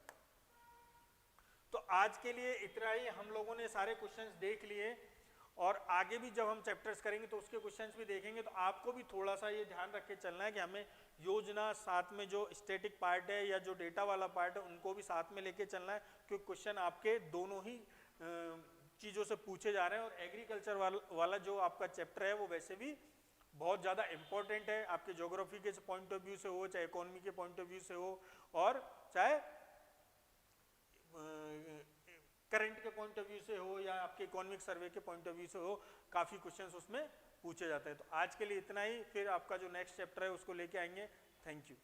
Speaker 1: तो आज के लिए इतना ही, हम लोगों ने सारे क्वेश्चंस देख लिए और आगे भी जब हम चैप्टर्स करेंगे तो उसके क्वेश्चंस भी देखेंगे। तो आपको भी थोड़ा सा ये ध्यान रख के चलना है कि हमें योजना साथ में जो स्टैटिक पार्ट है या जो डेटा वाला पार्ट है उनको भी साथ में लेके चलना है, क्योंकि क्वेश्चन आपके दोनों ही चीज़ों से पूछे जा रहे हैं। और एग्रीकल्चर वाला जो आपका चैप्टर है वो वैसे भी बहुत ज़्यादा इंपॉर्टेंट है, आपके ज्योग्राफी के पॉइंट ऑफ व्यू से हो, चाहे इकोनॉमी के पॉइंट ऑफ व्यू से हो, और चाहे करंट के पॉइंट ऑफ व्यू से हो या आपके इकोनॉमिक सर्वे के पॉइंट ऑफ व्यू से हो, काफ़ी क्वेश्चंस उसमें पूछे जाते हैं। तो आज के लिए इतना ही, फिर आपका जो नेक्स्ट चैप्टर है उसको लेके आएंगे। Thank you.